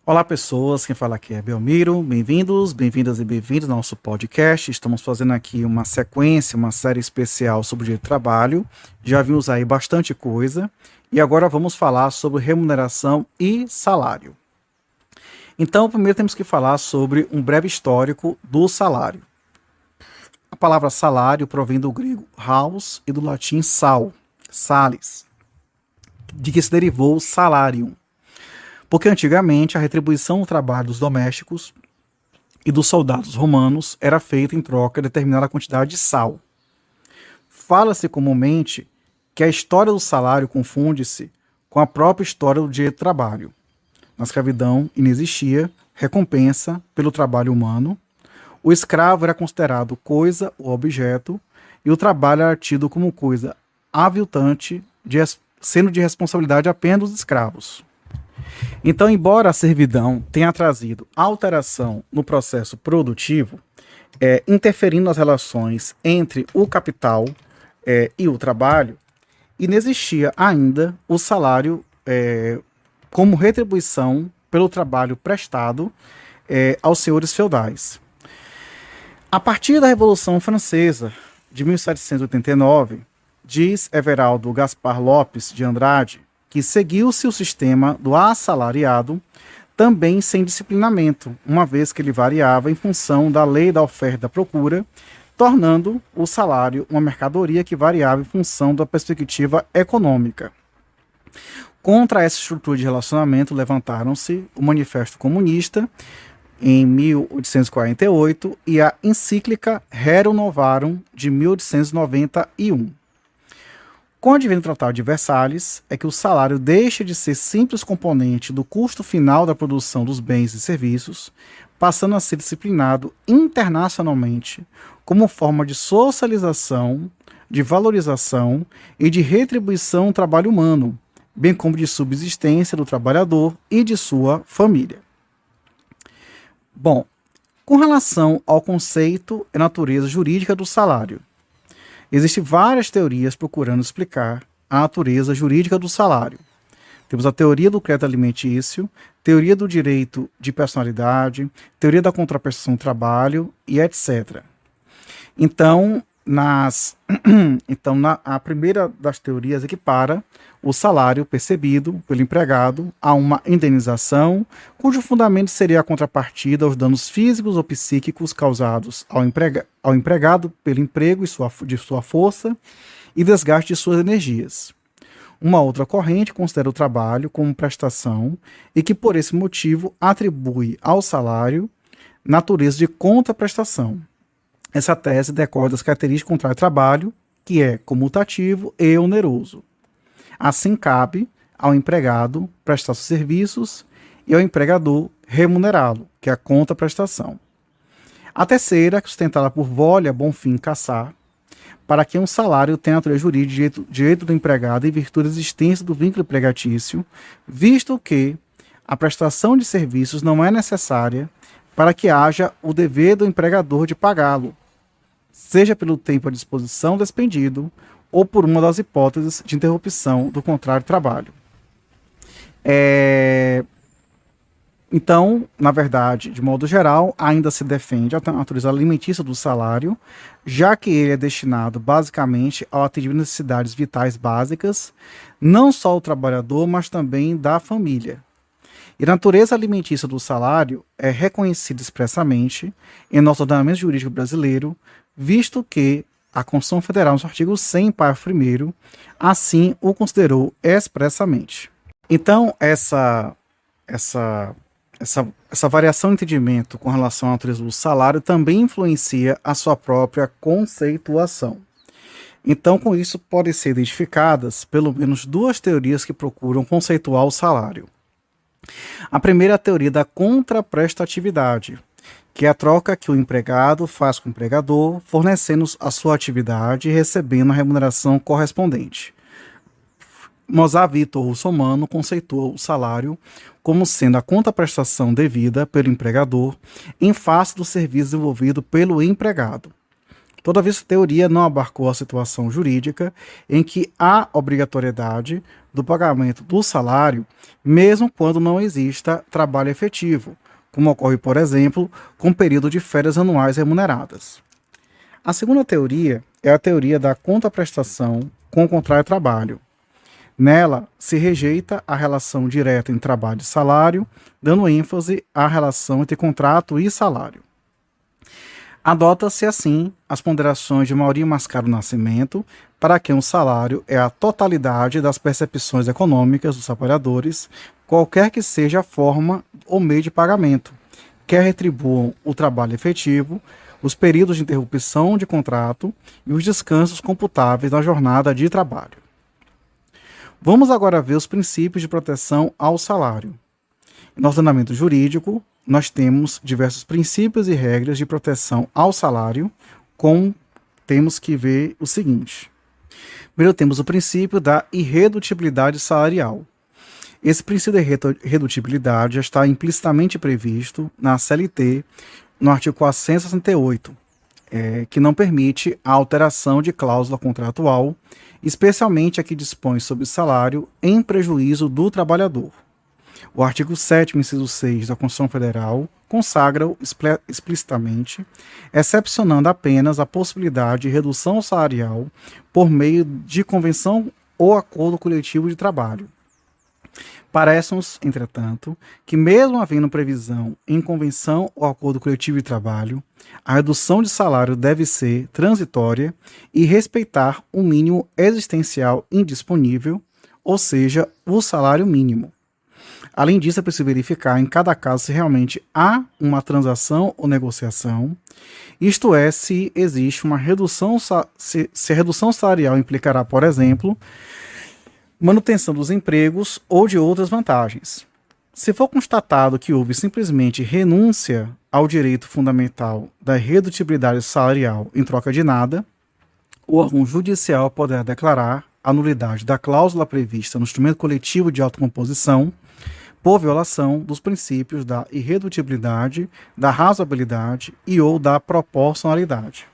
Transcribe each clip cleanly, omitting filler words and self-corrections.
Olá pessoas, quem fala aqui é Belmiro, bem-vindos, bem-vindas e bem-vindos ao nosso podcast. Estamos fazendo aqui uma sequência, uma série especial sobre o direito do trabalho. Já vimos aí bastante coisa e agora vamos falar sobre remuneração e salário. Então, primeiro temos que falar sobre um breve histórico do salário. A palavra salário provém do grego haus e do latim sal, salis, de que se derivou salarium. Porque antigamente a retribuição do trabalho dos domésticos e dos soldados romanos era feita em troca de determinada quantidade de sal. Fala-se comumente que a história do salário confunde-se com a própria história do direito do trabalho. Na escravidão inexistia recompensa pelo trabalho humano, o escravo era considerado coisa ou objeto, e o trabalho era tido como coisa aviltante, sendo de responsabilidade apenas dos escravos. Então, embora a servidão tenha trazido alteração no processo produtivo, interferindo nas relações entre o capital e o trabalho, inexistia ainda o salário como retribuição pelo trabalho prestado aos senhores feudais. A partir da Revolução Francesa de 1789, diz Everaldo Gaspar Lopes de Andrade, que seguiu-se o sistema do assalariado, também sem disciplinamento, uma vez que ele variava em função da lei da oferta e da procura, tornando o salário uma mercadoria que variava em função da perspectiva econômica. Contra essa estrutura de relacionamento levantaram-se o Manifesto Comunista, em 1848, e a encíclica Rerum Novarum, de 1891. Com o advento do Tratado de Versalhes, é que o salário deixa de ser simples componente do custo final da produção dos bens e serviços, passando a ser disciplinado internacionalmente como forma de socialização, de valorização e de retribuição do trabalho humano, bem como de subsistência do trabalhador e de sua família. Bom, com relação ao conceito e natureza jurídica do salário, existem várias teorias procurando explicar a natureza jurídica do salário. Temos a teoria do crédito alimentício, teoria do direito de personalidade, teoria da contraprestação do trabalho e etc. Então, a primeira das teorias equipara o salário percebido pelo empregado a uma indenização, cujo fundamento seria a contrapartida aos danos físicos ou psíquicos causados ao empregado pelo emprego de sua força e desgaste de suas energias. Uma outra corrente considera o trabalho como prestação e que, por esse motivo, atribui ao salário natureza de contraprestação. Essa tese decorre das características do contrato de trabalho, que é comutativo e oneroso. Assim, cabe ao empregado prestar seus serviços e ao empregador remunerá-lo, que é a contraprestação. A terceira, sustentada por Volia Bonfim Cassar, para que um salário tenha natureza jurídica, direito do empregado em virtude da existência do vínculo empregatício, visto que a prestação de serviços não é necessária para que haja o dever do empregador de pagá-lo, seja pelo tempo à disposição despendido ou por uma das hipóteses de interrupção do contrato de trabalho. Então, na verdade, de modo geral, ainda se defende a natureza alimentícia do salário, já que ele é destinado basicamente ao atendimento de necessidades vitais básicas, não só do trabalhador, mas também da família. E a natureza alimentícia do salário é reconhecida expressamente em nosso ordenamento jurídico brasileiro, visto que a Constituição Federal, no seu artigo 100, parágrafo 1º, assim o considerou expressamente. Então, essa variação de entendimento com relação à natureza do salário também influencia a sua própria conceituação. Então, com isso, podem ser identificadas pelo menos duas teorias que procuram conceituar o salário. A primeira é a teoria da contraprestatividade, que é a troca que o empregado faz com o empregador, fornecendo a sua atividade e recebendo a remuneração correspondente. Mozart Vitor Russomano conceituou o salário como sendo a contraprestação devida pelo empregador em face do serviço desenvolvido pelo empregado. Toda vez que a teoria não abarcou a situação jurídica em que há obrigatoriedade do pagamento do salário, mesmo quando não exista trabalho efetivo, como ocorre, por exemplo, com o período de férias anuais remuneradas. A segunda teoria é a teoria da contraprestação com o contrato de trabalho. Nela, se rejeita a relação direta em trabalho e salário, dando ênfase à relação entre contrato e salário. Adota-se, assim, as ponderações de Maurício Mascaro Nascimento, para que um salário é a totalidade das percepções econômicas dos trabalhadores, qualquer que seja a forma ou meio de pagamento, quer retribuam o trabalho efetivo, os períodos de interrupção de contrato e os descansos computáveis na jornada de trabalho. Vamos agora ver os princípios de proteção ao salário. No ordenamento jurídico, nós temos diversos princípios e regras de proteção ao salário, temos que ver o seguinte. Primeiro temos o princípio da irredutibilidade salarial. Esse princípio de irredutibilidade já está implicitamente previsto na CLT, no artigo 468, que não permite a alteração de cláusula contratual, especialmente a que dispõe sobre o salário em prejuízo do trabalhador. O artigo 7º, inciso 6 da Constituição Federal consagra-o explicitamente, excepcionando apenas a possibilidade de redução salarial por meio de convenção ou acordo coletivo de trabalho. Parece-nos, entretanto, que mesmo havendo previsão em convenção ou acordo coletivo de trabalho, a redução de salário deve ser transitória e respeitar o mínimo existencial indisponível, ou seja, o salário mínimo. Além disso, é preciso verificar em cada caso se realmente há uma transação ou negociação, isto é, se existe uma redução, se a redução salarial implicará, por exemplo, manutenção dos empregos ou de outras vantagens. Se for constatado que houve simplesmente renúncia ao direito fundamental da irredutibilidade salarial em troca de nada, o órgão judicial poderá declarar a nulidade da cláusula prevista no instrumento coletivo de autocomposição por violação dos princípios da irredutibilidade, da razoabilidade e ou da proporcionalidade.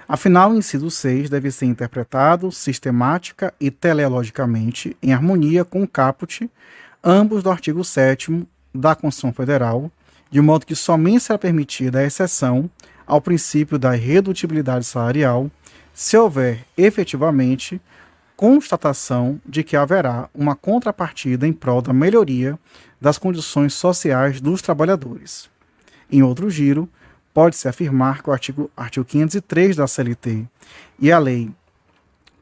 Afinal, o inciso 6 deve ser interpretado sistemática e teleologicamente em harmonia com o caput, ambos do artigo 7º da Constituição Federal, de modo que somente será permitida a exceção ao princípio da irredutibilidade salarial se houver efetivamente constatação de que haverá uma contrapartida em prol da melhoria das condições sociais dos trabalhadores. Em outro giro, pode-se afirmar que o artigo 503 da CLT e a Lei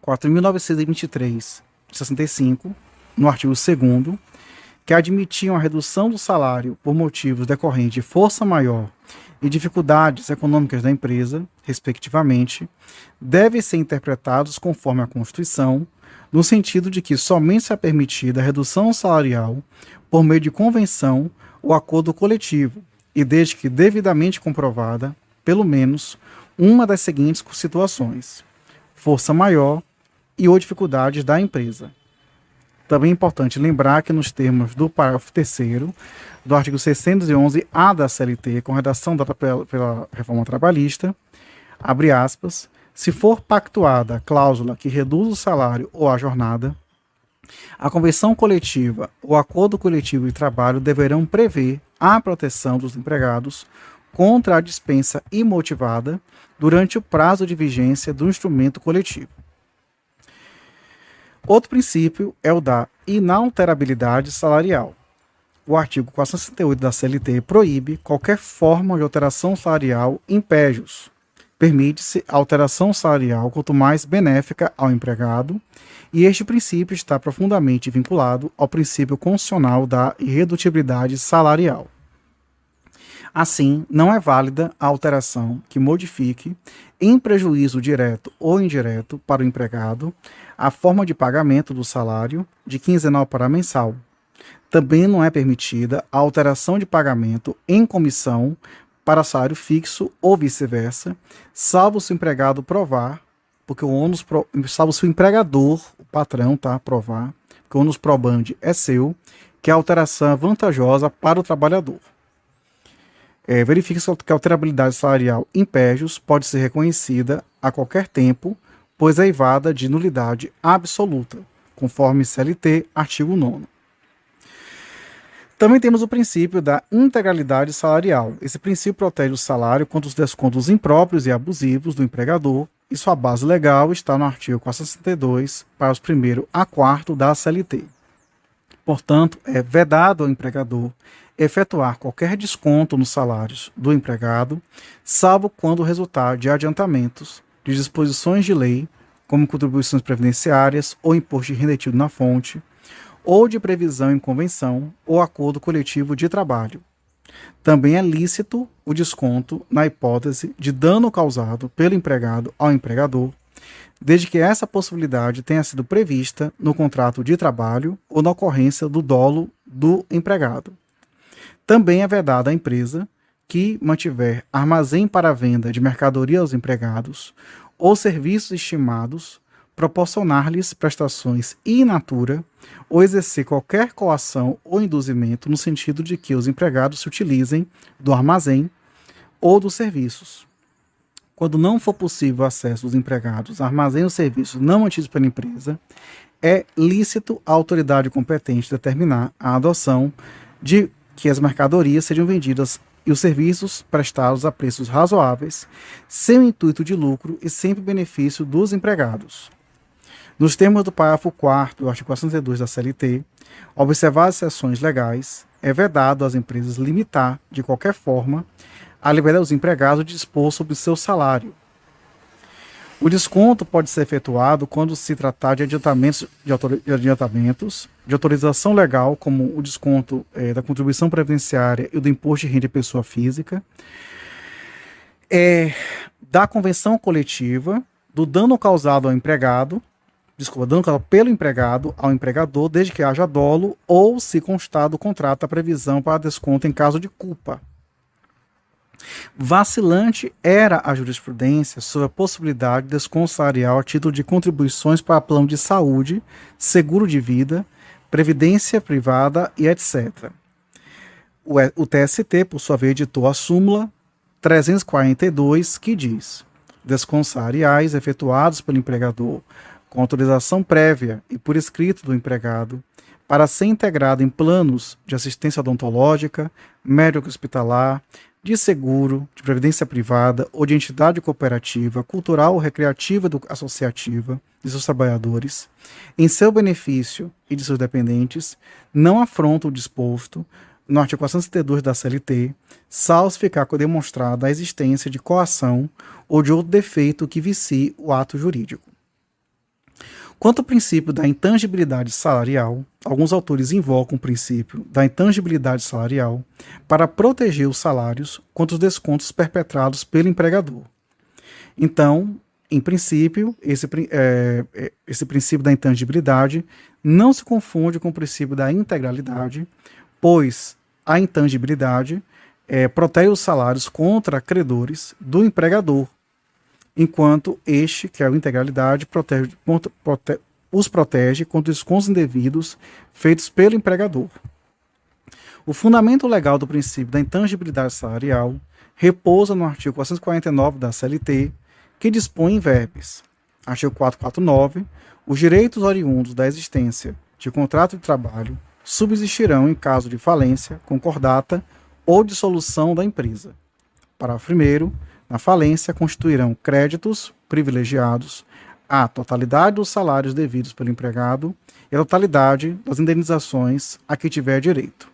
4.923, de 65, no artigo 2º, que admitiam a redução do salário por motivos decorrentes de força maior e dificuldades econômicas da empresa, respectivamente, devem ser interpretados conforme a Constituição, no sentido de que somente será permitida a redução salarial por meio de convenção ou acordo coletivo, e desde que devidamente comprovada, pelo menos, uma das seguintes situações: força maior e ou dificuldades da empresa. Também é importante lembrar que nos termos do parágrafo 3º do artigo 611-A da CLT, com redação dada pela reforma trabalhista, abre aspas, se for pactuada a cláusula que reduz o salário ou a jornada, a convenção coletiva ou acordo coletivo de trabalho deverão prever a proteção dos empregados contra a dispensa imotivada durante o prazo de vigência do instrumento coletivo. Outro princípio é o da inalterabilidade salarial. O artigo 468 da CLT proíbe qualquer forma de alteração salarial impégios. Permite-se a alteração salarial quanto mais benéfica ao empregado, e este princípio está profundamente vinculado ao princípio constitucional da irredutibilidade salarial. Assim, não é válida a alteração que modifique, em prejuízo direto ou indireto para o empregado, a forma de pagamento do salário de quinzenal para mensal. Também não é permitida a alteração de pagamento em comissão para salário fixo ou vice-versa, salvo se o empregado provar, porque salvo se o empregador, o patrão, provar, que o ônus probandi é seu, que a alteração é vantajosa para o trabalhador. Verifique-se que a alterabilidade salarial in pejus pode ser reconhecida a qualquer tempo, pois é eivada de nulidade absoluta, conforme CLT, artigo 9º. Também temos o princípio da integralidade salarial. Esse princípio protege o salário contra os descontos impróprios e abusivos do empregador, e sua base legal está no artigo 462, parágrafos 1º a 4º da CLT. Portanto, é vedado ao empregador efetuar qualquer desconto nos salários do empregado, salvo quando resultar de adiantamentos, de disposições de lei, como contribuições previdenciárias ou imposto de renda retido na fonte, ou de previsão em convenção ou acordo coletivo de trabalho. Também é lícito o desconto na hipótese de dano causado pelo empregado ao empregador, desde que essa possibilidade tenha sido prevista no contrato de trabalho ou na ocorrência do dolo do empregado. Também é vedado à empresa que mantiver armazém para venda de mercadoria aos empregados ou serviços estimados, proporcionar-lhes prestações in natura ou exercer qualquer coação ou induzimento no sentido de que os empregados se utilizem do armazém ou dos serviços. Quando não for possível o acesso dos empregados a armazém ou serviços não mantidos pela empresa, é lícito à autoridade competente determinar a adoção de que as mercadorias sejam vendidas e os serviços prestados a preços razoáveis, sem o intuito de lucro e sempre benefício dos empregados. Nos termos do parágrafo 4º do artigo 402 da CLT, observadas exceções legais, é vedado às empresas limitar, de qualquer forma, a liberdade dos empregados de dispor sobre o seu salário. O desconto pode ser efetuado quando se tratar de adiantamentos, de autorização legal, como o desconto da contribuição previdenciária e do imposto de renda de pessoa física, da convenção coletiva, do dano causado ao empregado, dano causado pelo empregado ao empregador, desde que haja dolo ou se constar do contrato a previsão para desconto em caso de culpa. Vacilante era a jurisprudência sobre a possibilidade de desconto salarial a título de contribuições para plano de saúde, seguro de vida, previdência privada e etc. O TST, por sua vez, editou a súmula 342, que diz: descontos salariais efetuados pelo empregador com autorização prévia e por escrito do empregado para ser integrado em planos de assistência odontológica, médico-hospitalar, de seguro, de previdência privada ou de entidade cooperativa, cultural ou recreativa associativa de seus trabalhadores, em seu benefício e de seus dependentes, não afronta o disposto no artigo 472 da CLT, salvo se ficar demonstrada a existência de coação ou de outro defeito que vicie o ato jurídico. Quanto ao princípio da intangibilidade salarial, alguns autores invocam o princípio da intangibilidade salarial para proteger os salários contra os descontos perpetrados pelo empregador. Então, em princípio, esse princípio da intangibilidade não se confunde com o princípio da integralidade, pois a intangibilidade protege os salários contra credores do empregador, enquanto este, que é a integralidade, os protege contra descontos indevidos feitos pelo empregador. O fundamento legal do princípio da intangibilidade salarial repousa no artigo 449 da CLT, que dispõe em verbis. Artigo 449. Os direitos oriundos da existência de contrato de trabalho subsistirão em caso de falência, concordata ou dissolução da empresa. Parágrafo 1º. Na falência, constituirão créditos privilegiados a totalidade dos salários devidos pelo empregado e a totalidade das indenizações a que tiver direito.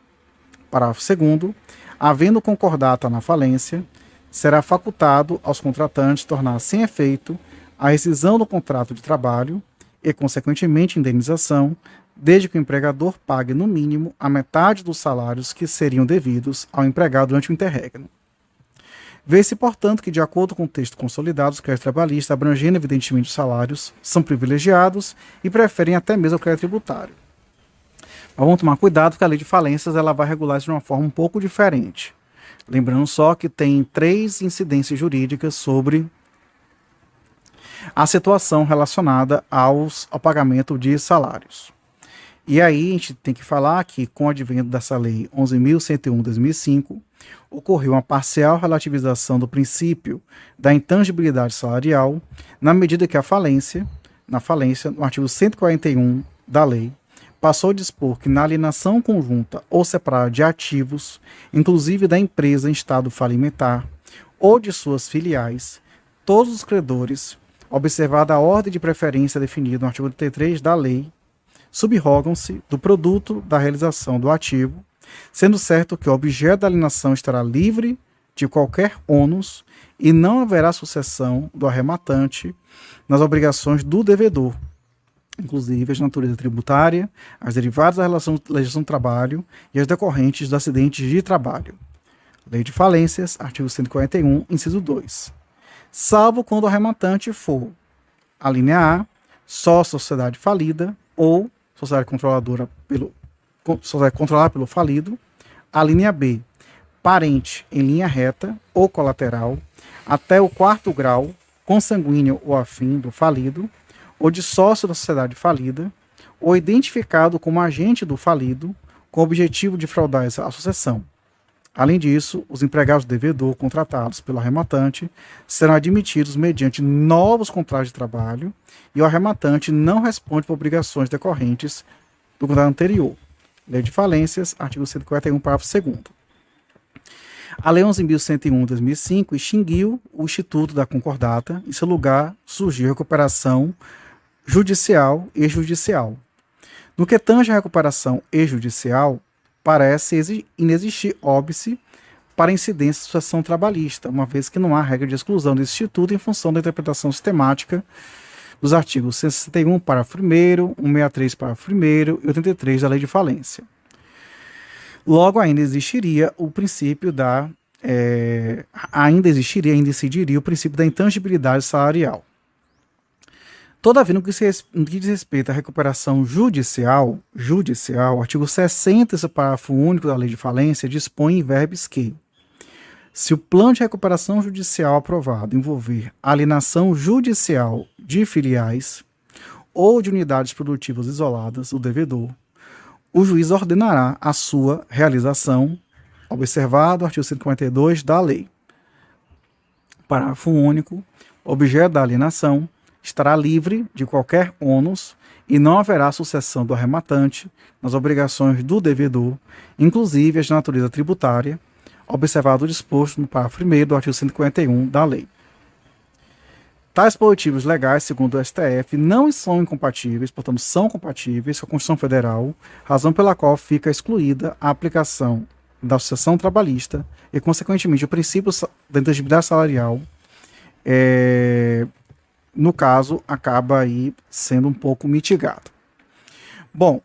Parágrafo 2º. Havendo concordata na falência, será facultado aos contratantes tornar sem efeito a rescisão do contrato de trabalho e, consequentemente, indenização, desde que o empregador pague, no mínimo, a metade dos salários que seriam devidos ao empregado durante o interregno. Vê-se, portanto, que, de acordo com o texto consolidado, os créditos trabalhistas, abrangendo evidentemente os salários, são privilegiados e preferem até mesmo o crédito tributário. Mas vamos tomar cuidado, porque a lei de falências ela vai regular isso de uma forma um pouco diferente. Lembrando só que tem 3 incidências jurídicas sobre a situação relacionada ao pagamento de salários. E aí a gente tem que falar que, com o advento dessa lei 11.101/2005, Ocorreu uma parcial relativização do princípio da intangibilidade salarial, na medida que na falência, no artigo 141 da lei, passou a dispor que na alienação conjunta ou separada de ativos, inclusive da empresa em estado falimentar ou de suas filiais, todos os credores, observada a ordem de preferência definida no artigo 83 da lei, subrogam-se do produto da realização do ativo, sendo certo que o objeto da alienação estará livre de qualquer ônus e não haverá sucessão do arrematante nas obrigações do devedor, inclusive as de natureza tributária, as derivadas da legislação do trabalho e as decorrentes dos acidentes de trabalho. Lei de Falências, artigo 141, inciso 2. Salvo quando o arrematante for, a linha A, só sociedade falida ou sociedade controlada pelo falido, a linha B, parente em linha reta ou colateral, até o 4º grau, consanguíneo ou afim do falido, ou de sócio da sociedade falida, ou identificado como agente do falido, com o objetivo de fraudar a sucessão. Além disso, os empregados do devedor contratados pelo arrematante serão admitidos mediante novos contratos de trabalho e o arrematante não responde por obrigações decorrentes do contrato anterior. Lei de Falências, artigo 141, parágrafo 2º. A Lei 11.101 de 2005 extinguiu o Instituto da Concordata. Em seu lugar, surgiu a recuperação judicial e extrajudicial. No que tange à recuperação extrajudicial, parece inexistir óbice para incidência de sucessão trabalhista, uma vez que não há regra de exclusão desse instituto em função da interpretação sistemática dos artigos 161, parágrafo 1º, 163, parágrafo 1º e 83 da Lei de Falência. Logo, ainda existiria o princípio ainda incidiria o princípio da intangibilidade salarial. Todavia, no que diz respeito à recuperação judicial, artigo 60, esse parágrafo único da Lei de Falência, dispõe em verbis que, se o plano de recuperação judicial aprovado envolver alienação judicial de filiais ou de unidades produtivas isoladas do devedor, o juiz ordenará a sua realização, observado o artigo 142 da lei. Parágrafo único. O objeto da alienação estará livre de qualquer ônus e não haverá sucessão do arrematante nas obrigações do devedor, inclusive as de natureza tributária, observado o disposto no parágrafo 1º do artigo 151 da lei. Tais dispositivos legais, segundo o STF, não são incompatíveis, portanto, são compatíveis com a Constituição Federal, razão pela qual fica excluída a aplicação da sucessão trabalhista e, consequentemente, o princípio da intangibilidade salarial, no caso, acaba aí sendo um pouco mitigado. Bom,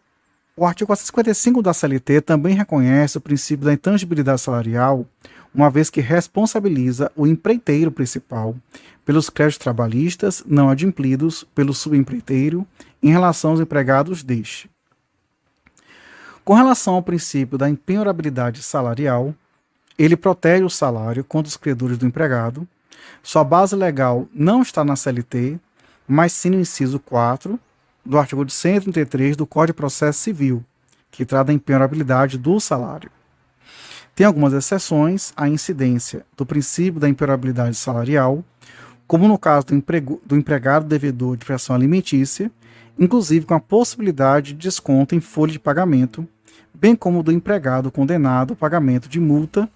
o artigo 455 da CLT também reconhece o princípio da intangibilidade salarial, uma vez que responsabiliza o empreiteiro principal pelos créditos trabalhistas não adimplidos pelo subempreiteiro em relação aos empregados deste. Com relação ao princípio da impenhorabilidade salarial, ele protege o salário contra os credores do empregado. Sua base legal não está na CLT, mas sim no inciso 4 do artigo 133 do Código de Processo Civil, que trata da impenhorabilidade do salário. Tem algumas exceções à incidência do princípio da impenhorabilidade salarial, como no caso do empregado devedor de prestação alimentícia, inclusive com a possibilidade de desconto em folha de pagamento, bem como do empregado condenado ao pagamento de multa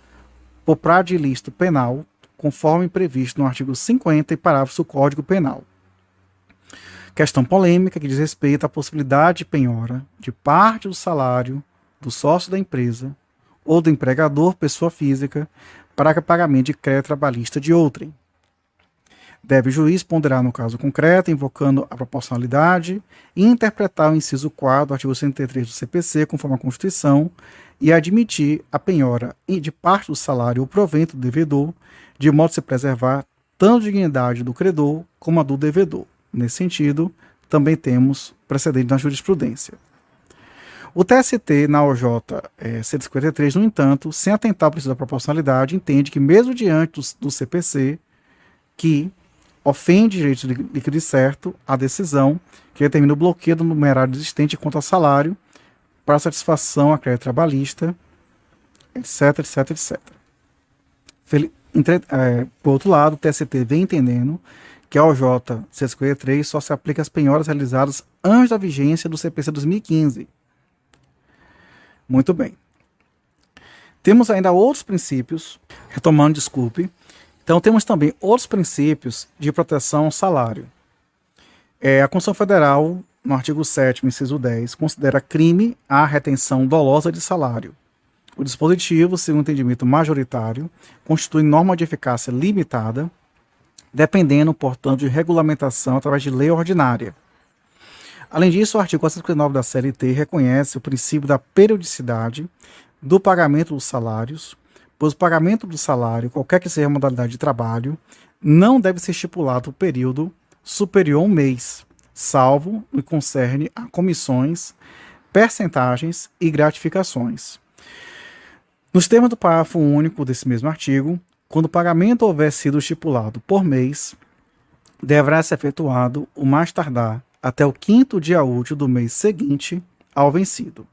por prática de ilícito penal, conforme previsto no artigo 50 e parágrafo do Código Penal. Questão polêmica que diz respeito à possibilidade de penhora de parte do salário do sócio da empresa ou do empregador, pessoa física, para pagamento de crédito trabalhista de outrem. Deve o juiz ponderar no caso concreto, invocando a proporcionalidade, e interpretar o inciso 4 do artigo 103 do CPC, conforme a Constituição, e admitir a penhora de parte do salário ou provento do devedor, de modo a se preservar tanto a dignidade do credor como a do devedor. Nesse sentido, também temos precedente na jurisprudência. O TST, na OJ 153, no entanto, sem atentar ao princípio da proporcionalidade, entende que, mesmo diante do CPC, que ofende direito líquido e certo, a decisão que determina o bloqueio do numerário existente quanto ao salário para satisfação a crédito trabalhista, etc, etc, etc. Por outro lado, o TST vem entendendo que a OJ 153 só se aplica às penhoras realizadas antes da vigência do CPC 2015. Muito bem. Temos ainda outros princípios, retomando, desculpe. Então, temos também outros princípios de proteção ao salário. A Constituição Federal, no artigo 7º, inciso 10, considera crime a retenção dolosa de salário. O dispositivo, segundo o entendimento majoritário, constitui norma de eficácia limitada, dependendo, portanto, de regulamentação através de lei ordinária. Além disso, o artigo 459 da CLT reconhece o princípio da periodicidade do pagamento dos salários, pois o pagamento do salário, qualquer que seja a modalidade de trabalho, não deve ser estipulado por período superior a um mês, salvo no que concerne a comissões, percentagens e gratificações. Nos termos do parágrafo único desse mesmo artigo, quando o pagamento houver sido estipulado por mês, deverá ser efetuado o mais tardar até o 5º dia útil do mês seguinte ao vencido.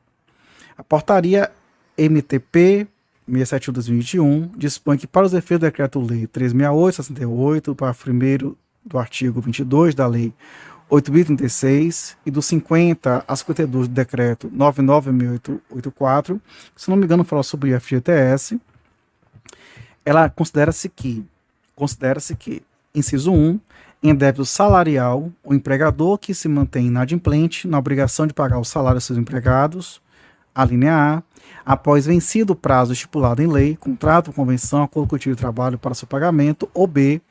A portaria MTP 671/2021 dispõe que, para os efeitos do Decreto-Lei 368/68, parágrafo 1º do artigo 22 da Lei 8.036 e dos 50 a 52 do Decreto 99.684, se não me engano, fala sobre o FGTS, ela considera-se que, inciso 1, em débito salarial, o empregador que se mantém inadimplente na obrigação de pagar o salário aos seus empregados, a linha A, após vencido o prazo estipulado em lei, contrato, convenção, acordo coletivo de trabalho para seu pagamento, ou B,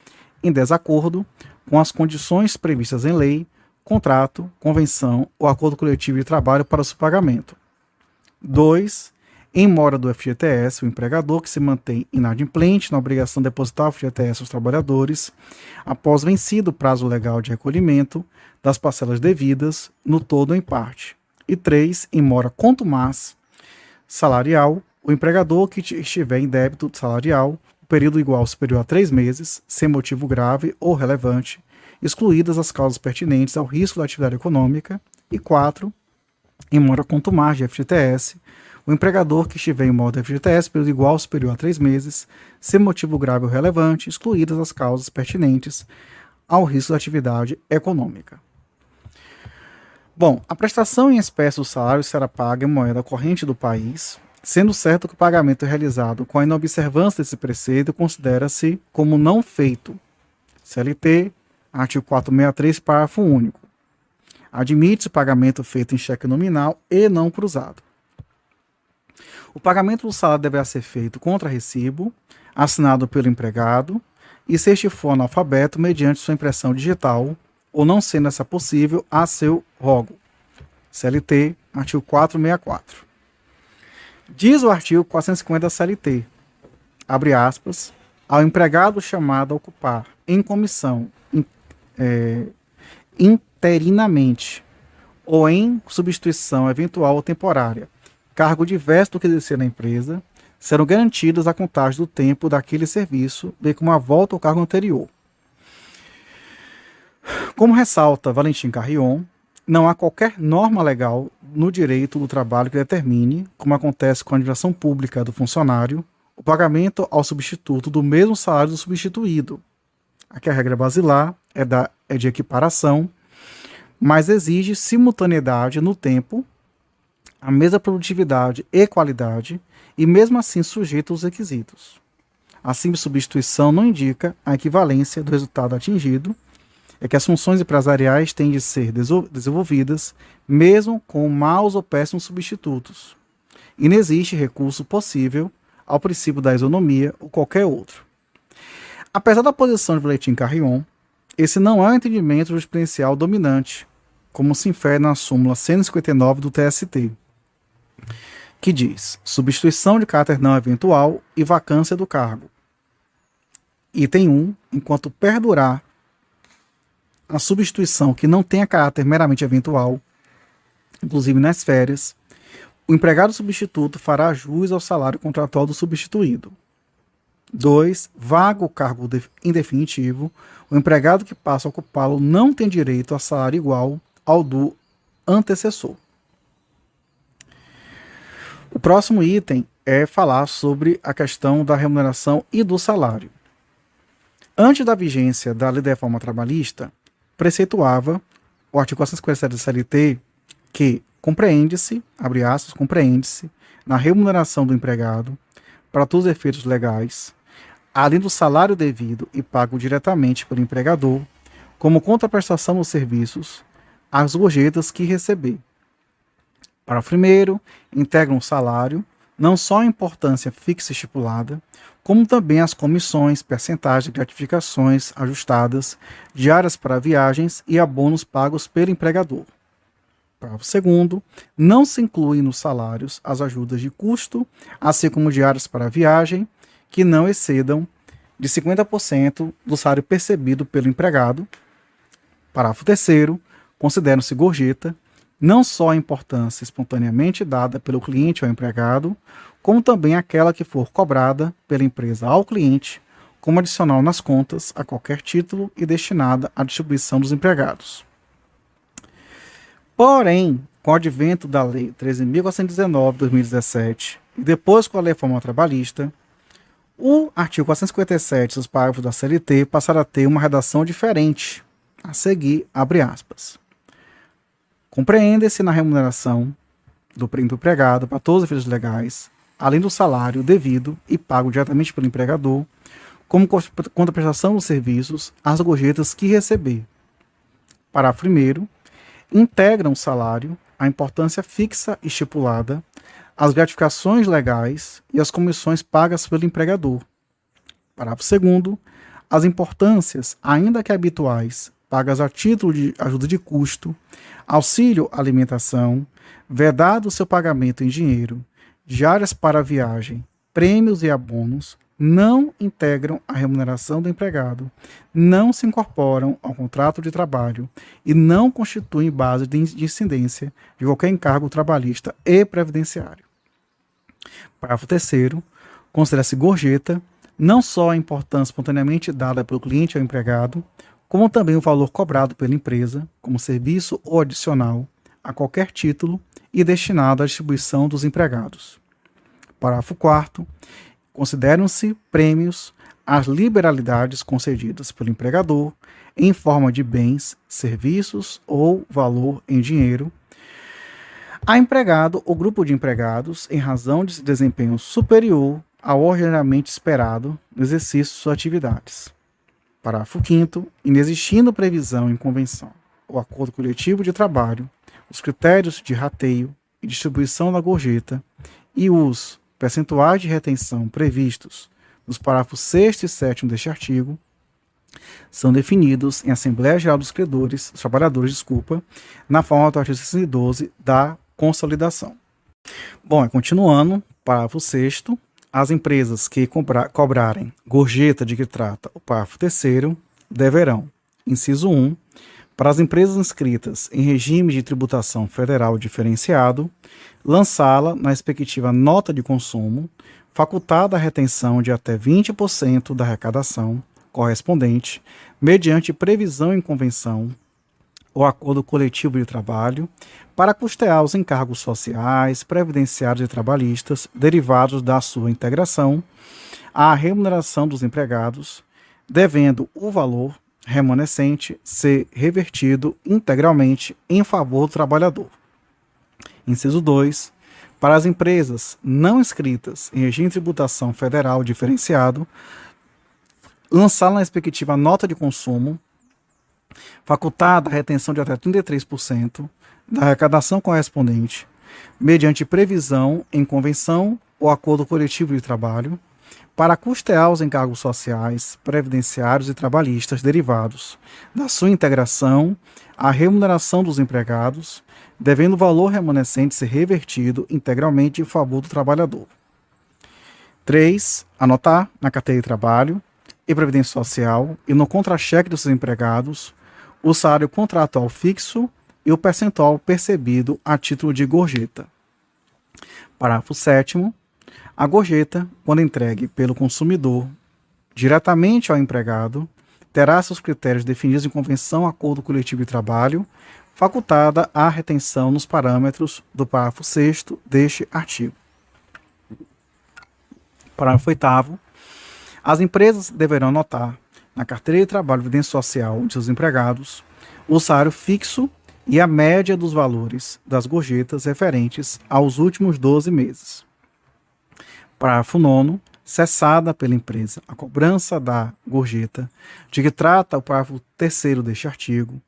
em desacordo com as condições previstas em lei, contrato, convenção ou acordo coletivo de trabalho para seu pagamento. 2. Em mora do FGTS, o empregador que se mantém inadimplente na obrigação de depositar o FGTS aos trabalhadores, após vencido o prazo legal de recolhimento das parcelas devidas, no todo ou em parte. E 3. Em mora contumaz salarial, o empregador que estiver em débito salarial, período igual ou superior a 3 meses, sem motivo grave ou relevante, excluídas as causas pertinentes ao risco da atividade econômica. E 4. Em mora contumaz de FGTS, o empregador que estiver em mora de FGTS, período igual ou superior a 3 meses, sem motivo grave ou relevante, excluídas as causas pertinentes ao risco da atividade econômica. Bom, a prestação em espécie do salário será paga em moeda corrente do país, sendo certo que o pagamento é realizado com a inobservância desse preceito considera-se como não feito. CLT, artigo 463, parágrafo único. Admite-se o pagamento feito em cheque nominal e não cruzado. O pagamento do salário deverá ser feito contra recibo, assinado pelo empregado, e se este for analfabeto, mediante sua impressão digital, ou não sendo essa possível, a seu rogo. CLT, artigo 464. Diz o artigo 450 da CLT, abre aspas, ao empregado chamado a ocupar em comissão interinamente ou em substituição eventual ou temporária, cargo diverso do que exercer na empresa, serão garantidas a contagem do tempo daquele serviço, bem como a volta ao cargo anterior. Como ressalta Valentim Carrion, não há qualquer norma legal no direito do trabalho que determine, como acontece com a administração pública do funcionário, o pagamento ao substituto do mesmo salário do substituído. Aqui a regra basilar é de equiparação, mas exige simultaneidade no tempo, a mesma produtividade e qualidade, e mesmo assim sujeito aos requisitos. A simples substituição não indica a equivalência do resultado atingido, é que as funções empresariais têm de ser desenvolvidas mesmo com maus ou péssimos substitutos. E não existe recurso possível ao princípio da isonomia ou qualquer outro. Apesar da posição de Valentim Carrion, esse não é o entendimento jurisprudencial dominante, como se infere na súmula 159 do TST, que diz: substituição de caráter não eventual e vacância do cargo. Item 1. Enquanto perdurar a substituição que não tenha caráter meramente eventual, inclusive nas férias, o empregado substituto fará jus ao salário contratual do substituído. 2. Vago o cargo indefinitivo, o empregado que passa a ocupá-lo não tem direito a salário igual ao do antecessor. O próximo item é falar sobre a questão da remuneração e do salário. Antes da vigência da Lei da Reforma Trabalhista, preceituava o artigo 457 da CLT que compreende-se, abre aspas, compreende-se na remuneração do empregado, para todos os efeitos legais, além do salário devido e pago diretamente pelo empregador, como contraprestação dos serviços, as gorjetas que receber. Parágrafo 1º, integram o salário, não só a importância fixa estipulada, como também as comissões, percentagens de gratificações ajustadas, diárias para viagens e abonos pagos pelo empregador. Parágrafo 2º, não se incluem nos salários as ajudas de custo, assim como diárias para viagem, que não excedam de 50% do salário percebido pelo empregado. Parágrafo 3º, consideram-se gorjeta não só a importância espontaneamente dada pelo cliente ao empregado, como também aquela que for cobrada pela empresa ao cliente, como adicional nas contas a qualquer título e destinada à distribuição dos empregados. Porém, com o advento da Lei 13.419 de 2017 e depois com a Lei Reforma Trabalhista, o artigo 457 dos parágrafos da CLT passaram a ter uma redação diferente. A seguir, abre aspas. Compreende-se na remuneração do empregado para todos os efeitos legais, além do salário devido e pago diretamente pelo empregador, como contraprestação dos serviços, as gorjetas que receber. Parágrafo 1º, integram o salário, a importância fixa estipulada, as gratificações legais e as comissões pagas pelo empregador. Parágrafo 2º, as importâncias, ainda que habituais, pagas a título de ajuda de custo, auxílio alimentação, vedado seu pagamento em dinheiro, diárias para viagem, prêmios e abonos, não integram a remuneração do empregado, não se incorporam ao contrato de trabalho e não constituem base de incidência de qualquer encargo trabalhista e previdenciário. Parágrafo 3º, considera-se gorjeta não só a importância espontaneamente dada pelo cliente ao empregado, como também o valor cobrado pela empresa, como serviço ou adicional, a qualquer título e destinado à distribuição dos empregados. Parágrafo 4º, consideram-se prêmios as liberalidades concedidas pelo empregador em forma de bens, serviços ou valor em dinheiro a empregado ou grupo de empregados em razão de desempenho superior ao ordinariamente esperado no exercício de suas atividades. Parágrafo 5º, inexistindo previsão em convenção ou acordo coletivo de trabalho, os critérios de rateio e distribuição da gorjeta e os percentuais de retenção previstos nos parágrafos 6º e 7º deste artigo são definidos em Assembleia Geral dos Trabalhadores, na forma do artigo 612 da Consolidação. Bom, continuando, parágrafo 6º, as empresas que cobrarem gorjeta de que trata o parágrafo 3º deverão, inciso 1, para as empresas inscritas em regime de tributação federal diferenciado, lançá-la na respectiva nota de consumo, facultada a retenção de até 20% da arrecadação correspondente, mediante previsão em convenção ou acordo coletivo de trabalho, para custear os encargos sociais, previdenciários e trabalhistas derivados da sua integração, à remuneração dos empregados, devendo o valor remanescente ser revertido integralmente em favor do trabalhador. Inciso 2. Para as empresas não inscritas em regime de tributação federal diferenciado, lançar na respectiva nota de consumo, facultada a retenção de até 33% da arrecadação correspondente, mediante previsão em convenção ou acordo coletivo de trabalho, para custear os encargos sociais, previdenciários e trabalhistas derivados da sua integração à remuneração dos empregados, devendo o valor remanescente ser revertido integralmente em favor do trabalhador. 3. Anotar na carteira de trabalho e previdência social e no contra-cheque dos seus empregados o salário contratual fixo e o percentual percebido a título de gorjeta. Parágrafo 7º. A gorjeta, quando entregue pelo consumidor diretamente ao empregado, terá seus critérios definidos em convenção, acordo coletivo de trabalho, facultada a retenção nos parâmetros do parágrafo 6º deste artigo. Parágrafo 8º. As empresas deverão anotar na carteira de trabalho e previdência social de seus empregados o salário fixo e a média dos valores das gorjetas referentes aos últimos 12 meses. Parágrafo 9º. Cessada pela empresa a cobrança da gorjeta de que trata o parágrafo 3º deste artigo,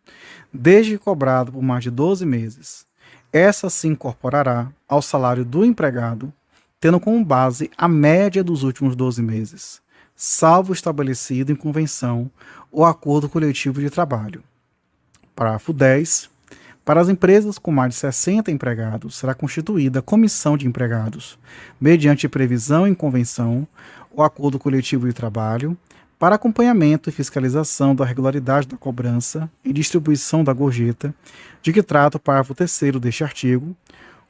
desde cobrado por mais de 12 meses, essa se incorporará ao salário do empregado, tendo como base a média dos últimos 12 meses, salvo estabelecido em convenção ou acordo coletivo de trabalho. Parágrafo 10. Para as empresas com mais de 60 empregados, será constituída comissão de empregados, mediante previsão em convenção ou acordo coletivo de trabalho, para acompanhamento e fiscalização da regularidade da cobrança e distribuição da gorjeta, de que trata o parágrafo 3º deste artigo,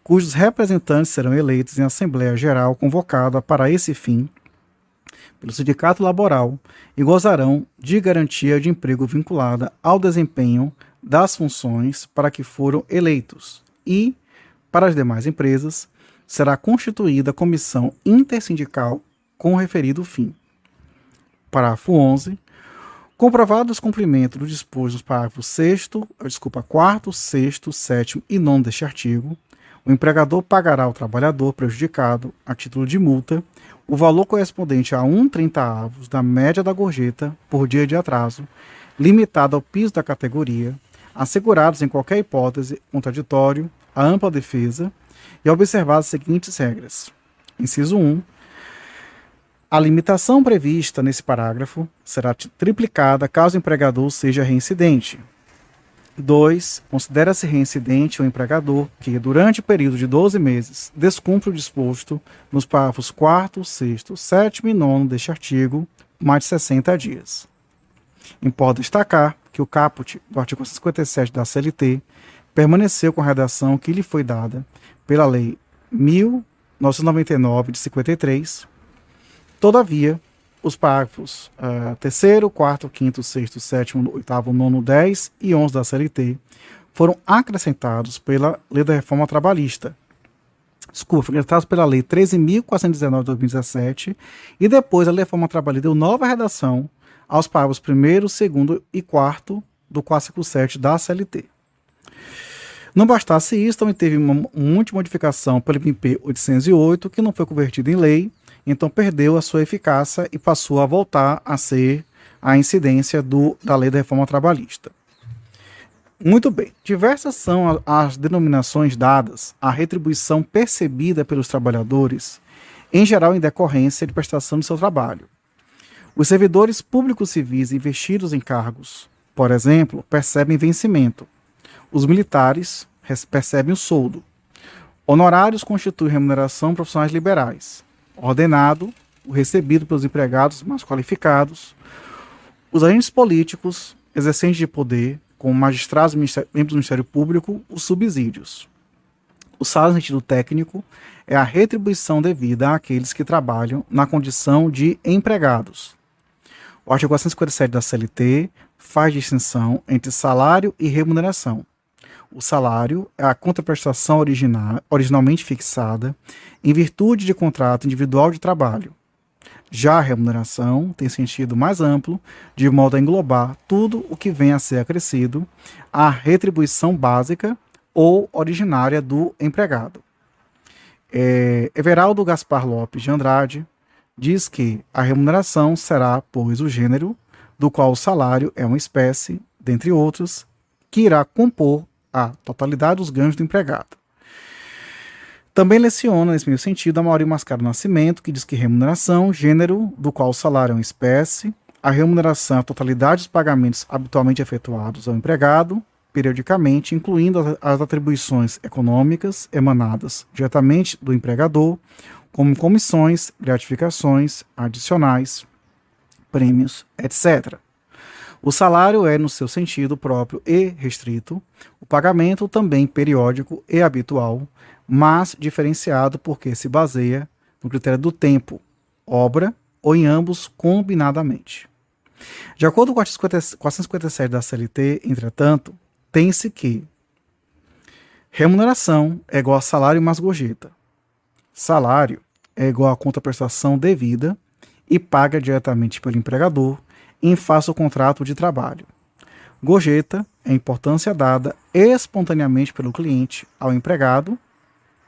cujos representantes serão eleitos em Assembleia Geral convocada para esse fim pelo sindicato laboral e gozarão de garantia de emprego vinculada ao desempenho das funções para que foram eleitos e, para as demais empresas, será constituída comissão intersindical com o referido fim. Parágrafo 11. Comprovado o descumprimento do disposto nos parágrafos 4º, 6º, 7º e 9º deste artigo, o empregador pagará ao trabalhador prejudicado, a título de multa, o valor correspondente a 1/30 da média da gorjeta por dia de atraso, limitado ao piso da categoria, assegurados em qualquer hipótese contraditório a ampla defesa e observadas as seguintes regras. Inciso 1. A limitação prevista nesse parágrafo será triplicada caso o empregador seja reincidente. 2. Considera-se reincidente o empregador que, durante o período de 12 meses, descumpre o disposto nos parágrafos 4º, 6º, 7º e 9º deste artigo por mais de 60 dias. Importa destacar que o caput do artigo 57 da CLT permaneceu com a redação que lhe foi dada pela Lei 1999 de 53. Todavia, os parágrafos 3º, 4º, 5º, 6º, 7º, 8º, 9º, 10 e 11 da CLT foram acrescentados pela Lei da Reforma Trabalhista. Foram acrescentados pela Lei 13.419 de 2017 e depois a Lei da Reforma Trabalhista deu nova redação aos parágrafos 1º, 2º e 4º do 457 da CLT. Não bastasse isso, também teve uma última modificação pelo MP 808, que não foi convertida em lei, então perdeu a sua eficácia e passou a voltar a ser a incidência da Lei da Reforma Trabalhista. Muito bem, diversas são as denominações dadas à retribuição percebida pelos trabalhadores, em geral em decorrência de prestação de seu trabalho. Os servidores públicos civis investidos em cargos, por exemplo, percebem vencimento. Os militares percebem o soldo. Honorários constituem remuneração profissionais liberais. Ordenado, o recebido pelos empregados mais qualificados. Os agentes políticos, exercentes de poder, como magistrados e membros do Ministério Público, os subsídios. O salário no sentido técnico é a retribuição devida àqueles que trabalham na condição de empregados. O artigo 457 da CLT faz distinção entre salário e remuneração. O salário é a contraprestação originalmente fixada em virtude de contrato individual de trabalho. Já a remuneração tem sentido mais amplo, de modo a englobar tudo o que vem a ser acrescido à retribuição básica ou originária do empregado. Everaldo Gaspar Lopes de Andrade diz que a remuneração será, pois, o gênero do qual o salário é uma espécie, dentre outros, que irá compor a totalidade dos ganhos do empregado. Também leciona, nesse mesmo sentido, a Maurício Mascaro Nascimento, que diz que remuneração, gênero do qual o salário é uma espécie, a remuneração é a totalidade dos pagamentos habitualmente efetuados ao empregado, periodicamente, incluindo as atribuições econômicas emanadas diretamente do empregador, como comissões, gratificações adicionais, prêmios, etc. O salário é, no seu sentido próprio e restrito, o pagamento também periódico e habitual, mas diferenciado porque se baseia no critério do tempo, obra ou em ambos combinadamente. De acordo com o artigo 457 da CLT, entretanto, tem-se que remuneração é igual a salário mais gorjeta. Salário é igual à contraprestação devida e paga diretamente pelo empregador em face ao contrato de trabalho. Gorjeta é importância dada espontaneamente pelo cliente ao empregado,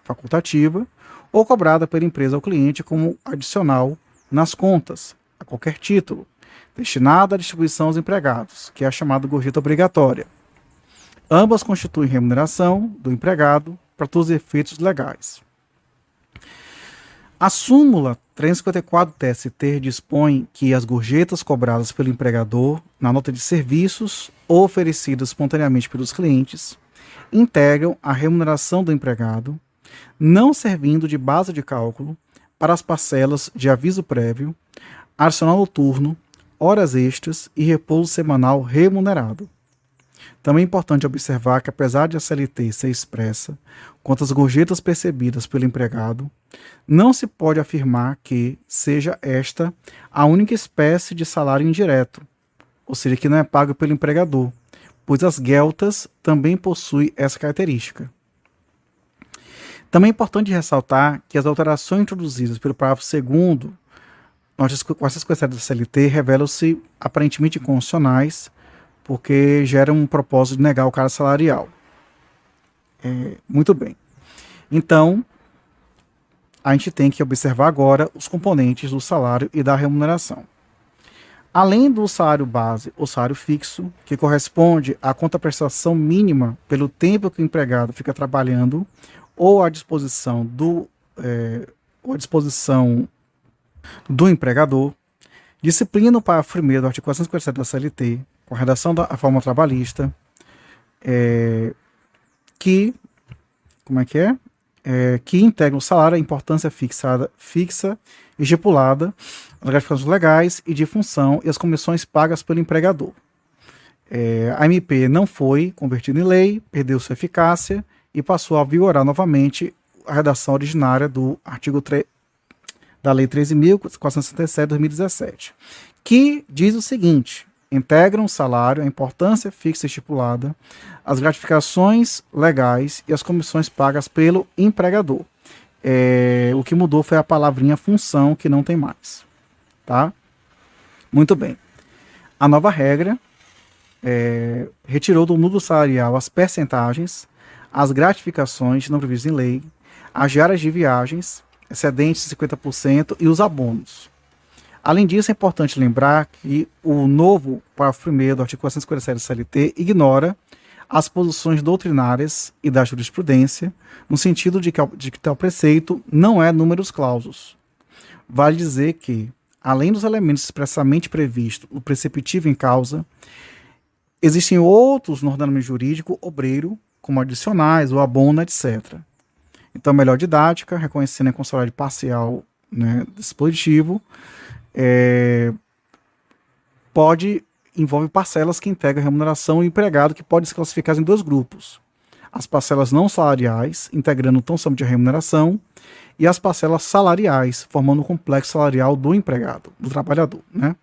facultativa, ou cobrada pela empresa ao cliente como adicional nas contas, a qualquer título, destinada à distribuição aos empregados, que é a chamada gorjeta obrigatória. Ambas constituem remuneração do empregado para todos os efeitos legais. A súmula 354 TST dispõe que as gorjetas cobradas pelo empregador na nota de serviços ou oferecidas espontaneamente pelos clientes integram a remuneração do empregado, não servindo de base de cálculo para as parcelas de aviso prévio, adicional noturno, horas extras e repouso semanal remunerado. Também é importante observar que, apesar de a CLT ser expressa quanto às gorjetas percebidas pelo empregado, não se pode afirmar que seja esta a única espécie de salário indireto, ou seja, que não é pago pelo empregador, pois as gueltas também possuem essa característica. Também é importante ressaltar que as alterações introduzidas pelo parágrafo 2º com essas questões da CLT revelam-se aparentemente inconstitucionais, porque gera um propósito de negar o cara salarial. Muito bem. Então, a gente tem que observar agora os componentes do salário e da remuneração. Além do salário base ou salário fixo, que corresponde à contraprestação mínima pelo tempo que o empregado fica trabalhando ou à disposição do empregador, disciplina o parágrafo 1º do artigo 457 da CLT, com a redação da reforma trabalhista, que integra o salário à importância fixa e estipulada, as gratificações legais e de função e as comissões pagas pelo empregador. A MP não foi convertida em lei, perdeu sua eficácia e passou a vigorar novamente a redação originária do artigo 3 da Lei 13.467 de 2017, que diz o seguinte: integram o salário, a importância fixa estipulada, as gratificações legais e as comissões pagas pelo empregador. O que mudou foi a palavrinha função, que não tem mais. Tá? Muito bem. A nova regra retirou do núcleo salarial as percentagens, as gratificações não previstas em lei, as diárias de viagens, excedentes de 50% e os abonos. Além disso, é importante lembrar que o novo parágrafo 1º do artigo 457 do CLT ignora as posições doutrinárias e da jurisprudência, no sentido de que tal preceito não é numerus clausus. Vale dizer que, além dos elementos expressamente previstos no preceptivo em causa, existem outros no ordenamento jurídico obreiro, como adicionais, o abono, etc. Então, melhor didática, reconhecendo a constitucionalidade parcial, né, dispositivo, envolve parcelas que integram a remuneração e o empregado, que pode se classificar em dois grupos: as parcelas não salariais, integrando o tão somente a remuneração, e as parcelas salariais, formando o complexo salarial do empregado, do trabalhador, né?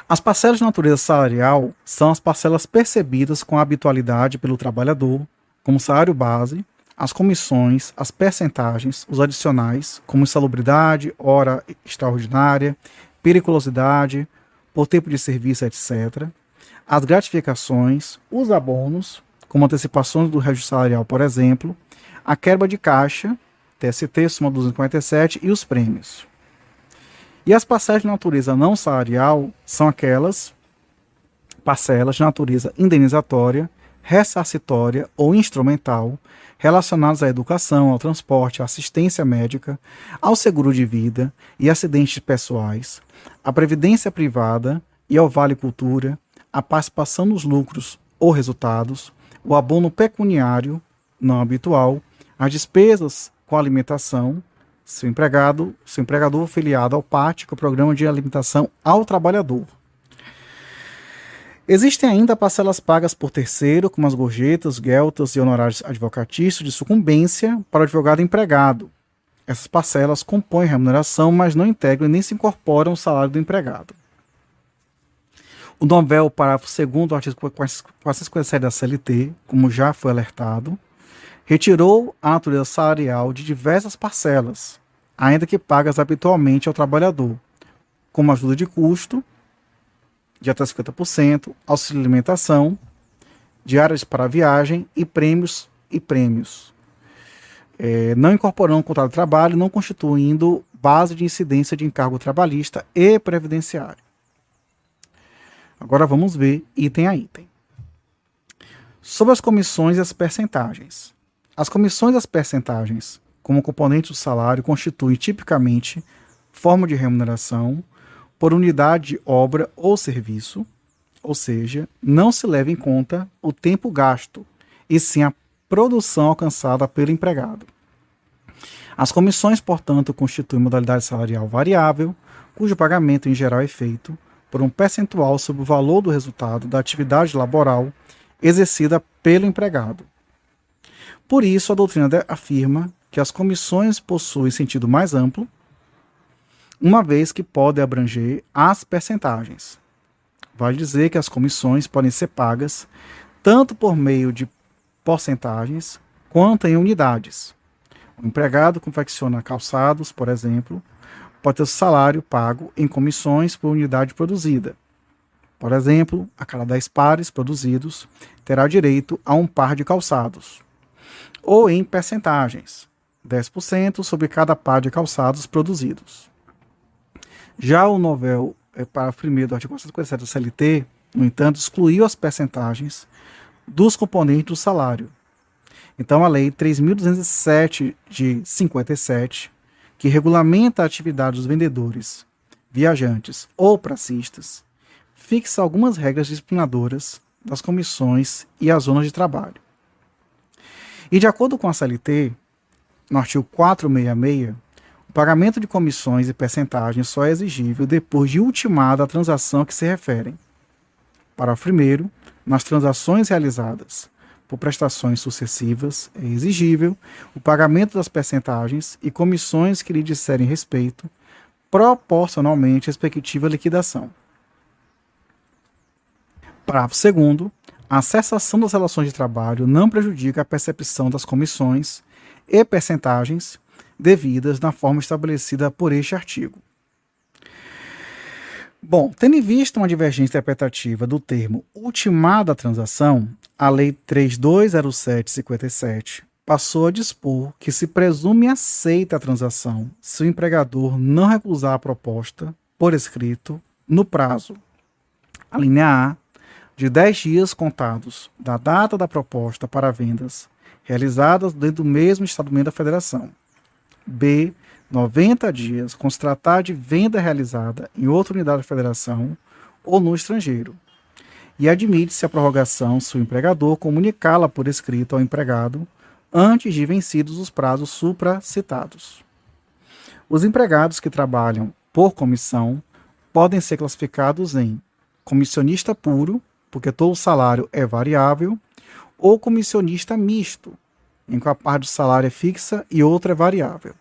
As parcelas de natureza salarial são as parcelas percebidas com habitualidade pelo trabalhador, como salário base, as comissões, as percentagens, os adicionais, como insalubridade, hora extraordinária, periculosidade, por tempo de serviço, etc., as gratificações, os abonos, como antecipações do registro salarial, por exemplo, a quebra de caixa, TST, súmula 247, e os prêmios. E as parcelas de natureza não salarial são aquelas parcelas de natureza indenizatória, ressarcitória ou instrumental, relacionadas à educação, ao transporte, à assistência médica, ao seguro de vida e acidentes pessoais, à previdência privada e ao vale cultura, à participação nos lucros ou resultados, o abono pecuniário não habitual, as despesas com alimentação, seu empregador filiado ao PAT, que é o Programa de Alimentação ao Trabalhador. Existem ainda parcelas pagas por terceiro, como as gorjetas, gueltas e honorários advocatícios de sucumbência para o advogado empregado. Essas parcelas compõem a remuneração, mas não integram nem se incorporam ao salário do empregado. O novel parágrafo 2º do artigo 457 da CLT, como já foi alertado, retirou a natureza salarial de diversas parcelas, ainda que pagas habitualmente ao trabalhador, como ajuda de custo, de até 50%, auxílio de alimentação, diárias para viagem e prêmios não incorporando o contrato de trabalho, não constituindo base de incidência de encargo trabalhista e previdenciário. Agora vamos ver item a item. Sobre as comissões e as percentagens. As comissões e as percentagens, como componente do salário, constituem tipicamente forma de remuneração por unidade de obra ou serviço, ou seja, não se leva em conta o tempo gasto, e sim a produção alcançada pelo empregado. As comissões, portanto, constituem modalidade salarial variável, cujo pagamento em geral é feito por um percentual sobre o valor do resultado da atividade laboral exercida pelo empregado. Por isso, a doutrina afirma que as comissões possuem sentido mais amplo, uma vez que podem abranger as percentagens. Vale dizer que as comissões podem ser pagas tanto por meio de porcentagens quanto em unidades. O empregado confecciona calçados, por exemplo, pode ter o salário pago em comissões por unidade produzida. Por exemplo, a cada 10 pares produzidos, terá direito a um par de calçados. Ou em percentagens, 10% sobre cada par de calçados produzidos. Já o novel parágrafo 1º do artigo 457 do CLT, no entanto, excluiu as percentagens dos componentes do salário. Então, a Lei 3.207 de 57, que regulamenta a atividade dos vendedores, viajantes ou pracistas, fixa algumas regras disciplinadoras das comissões e as zonas de trabalho. E, de acordo com a CLT, no artigo 466, o pagamento de comissões e percentagens só é exigível depois de ultimada a transação a que se referem. Parágrafo 1º, nas transações realizadas por prestações sucessivas, é exigível o pagamento das percentagens e comissões que lhe disserem respeito, proporcionalmente à respectiva liquidação. Parágrafo 2º, a cessação das relações de trabalho não prejudica a percepção das comissões e percentagens devidas na forma estabelecida por este artigo. Bom, tendo em vista uma divergência interpretativa do termo ultimada a transação, a Lei 3207/57 passou a dispor que se presume aceita a transação se o empregador não recusar a proposta por escrito no prazo, a linha A, de 10 dias contados da data da proposta para vendas realizadas dentro do mesmo Estado-membro da Federação. B, 90 dias com se tratar de venda realizada em outra unidade da Federação ou no estrangeiro. E admite-se a prorrogação se o empregador comunicá-la por escrito ao empregado antes de vencidos os prazos supracitados. Os empregados que trabalham por comissão podem ser classificados em comissionista puro, porque todo o salário é variável, ou comissionista misto, em que a parte do salário é fixa e outra é variável.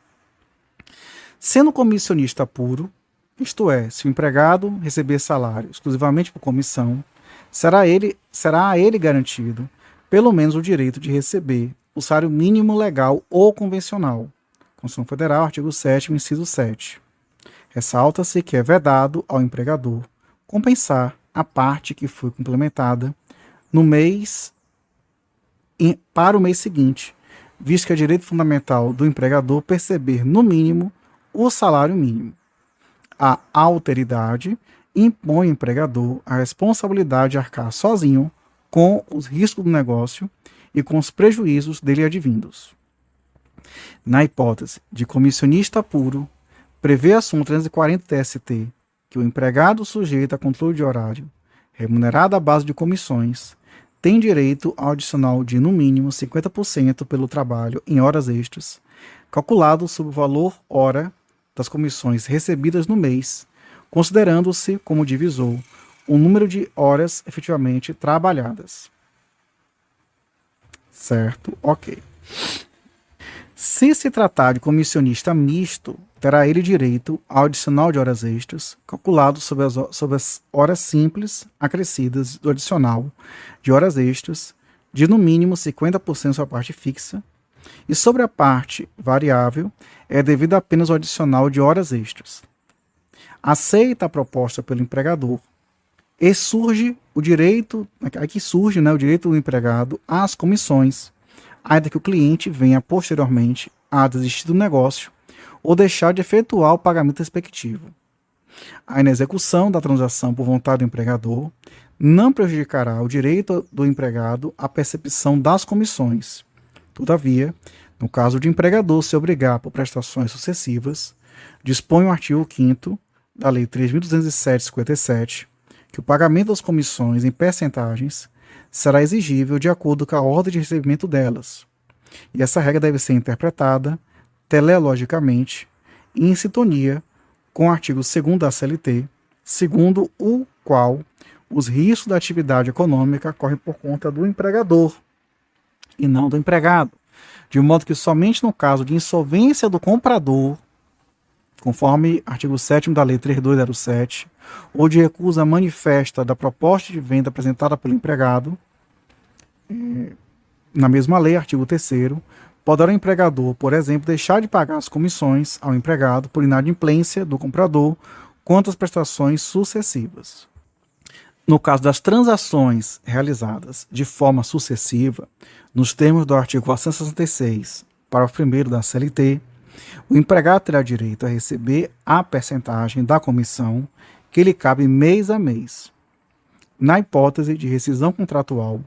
Sendo comissionista puro, isto é, se o empregado receber salário exclusivamente por comissão, será a ele garantido pelo menos o direito de receber o salário mínimo legal ou convencional. Constituição Federal, artigo 7º, inciso 7. Ressalta-se que é vedado ao empregador compensar a parte que foi complementada no mês para o mês seguinte, visto que é direito fundamental do empregador perceber, no mínimo, o salário mínimo. A alteridade impõe ao empregador a responsabilidade de arcar sozinho com os riscos do negócio e com os prejuízos dele advindos. Na hipótese de comissionista puro, prevê a súmula 340 TST que o empregado sujeito a controle de horário, remunerado à base de comissões, tem direito ao adicional de, no mínimo, 50% pelo trabalho em horas extras, calculado sobre o valor hora das comissões recebidas no mês, considerando-se como divisor o número de horas efetivamente trabalhadas. Certo? Ok. Se se tratar de comissionista misto, terá ele direito ao adicional de horas extras, calculado sobre as horas simples acrescidas do adicional de horas extras, de no mínimo 50% sua parte fixa, E sobre a parte variável, é devido apenas ao adicional de horas extras. Aceita a proposta pelo empregador e surge o direito, aqui surge, né, o direito do empregado às comissões, ainda que o cliente venha posteriormente a desistir do negócio ou deixar de efetuar o pagamento respectivo. A inexecução da transação por vontade do empregador não prejudicará o direito do empregado à percepção das comissões. Todavia, no caso de empregador se obrigar por prestações sucessivas, dispõe o artigo 5º da Lei 3.207/57 que o pagamento das comissões em percentagens será exigível de acordo com a ordem de recebimento delas. E essa regra deve ser interpretada teleologicamente e em sintonia com o artigo 2º da CLT, segundo o qual os riscos da atividade econômica correm por conta do empregador e não do empregado, de modo que somente no caso de insolvência do comprador, conforme artigo 7º da Lei 3207, ou de recusa manifesta da proposta de venda apresentada pelo empregado, na mesma lei, artigo 3º, poderá o empregador, por exemplo, deixar de pagar as comissões ao empregado por inadimplência do comprador quanto às prestações sucessivas. No caso das transações realizadas de forma sucessiva, nos termos do artigo 466, parágrafo 1º da CLT, o empregado terá direito a receber a percentagem da comissão que lhe cabe mês a mês. Na hipótese de rescisão contratual,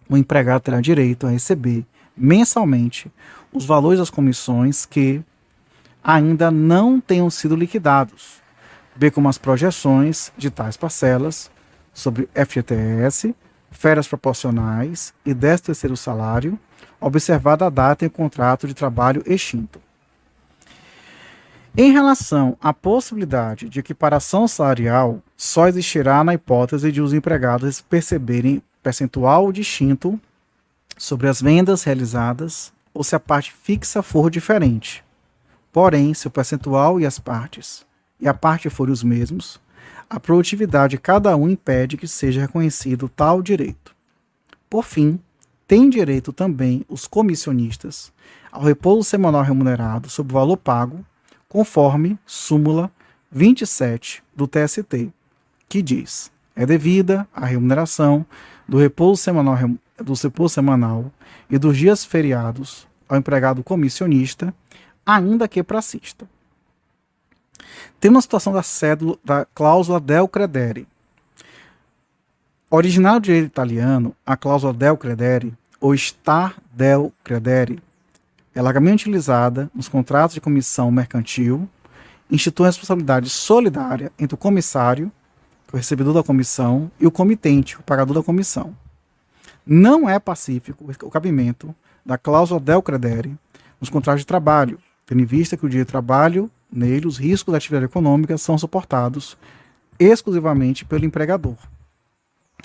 o empregado terá direito a receber mensalmente os valores das comissões que ainda não tenham sido liquidados, bem como as projeções de tais parcelas sobre FGTS, férias proporcionais e 13º salário, observada a data em contrato de trabalho extinto. Em relação à possibilidade de equiparação salarial, só existirá na hipótese de os empregados perceberem percentual distinto sobre as vendas realizadas ou se a parte fixa for diferente. Porém, se o percentual e a parte forem os mesmos, a produtividade de cada um impede que seja reconhecido tal direito. Por fim, têm direito também os comissionistas ao repouso semanal remunerado sobre o valor pago, conforme súmula 27 do TST, que diz: é devida a remuneração do repouso semanal e dos dias feriados ao empregado comissionista, ainda que pracista. Temos a situação da cláusula del credere. Original do direito italiano, a cláusula del credere, ou star del credere, é largamente utilizada nos contratos de comissão mercantil, institui a responsabilidade solidária entre o comissário, o recebedor da comissão, e o comitente, o pagador da comissão. Não é pacífico o cabimento da cláusula del credere nos contratos de trabalho, tendo em vista que o direito de trabalho, nele, os riscos da atividade econômica são suportados exclusivamente pelo empregador.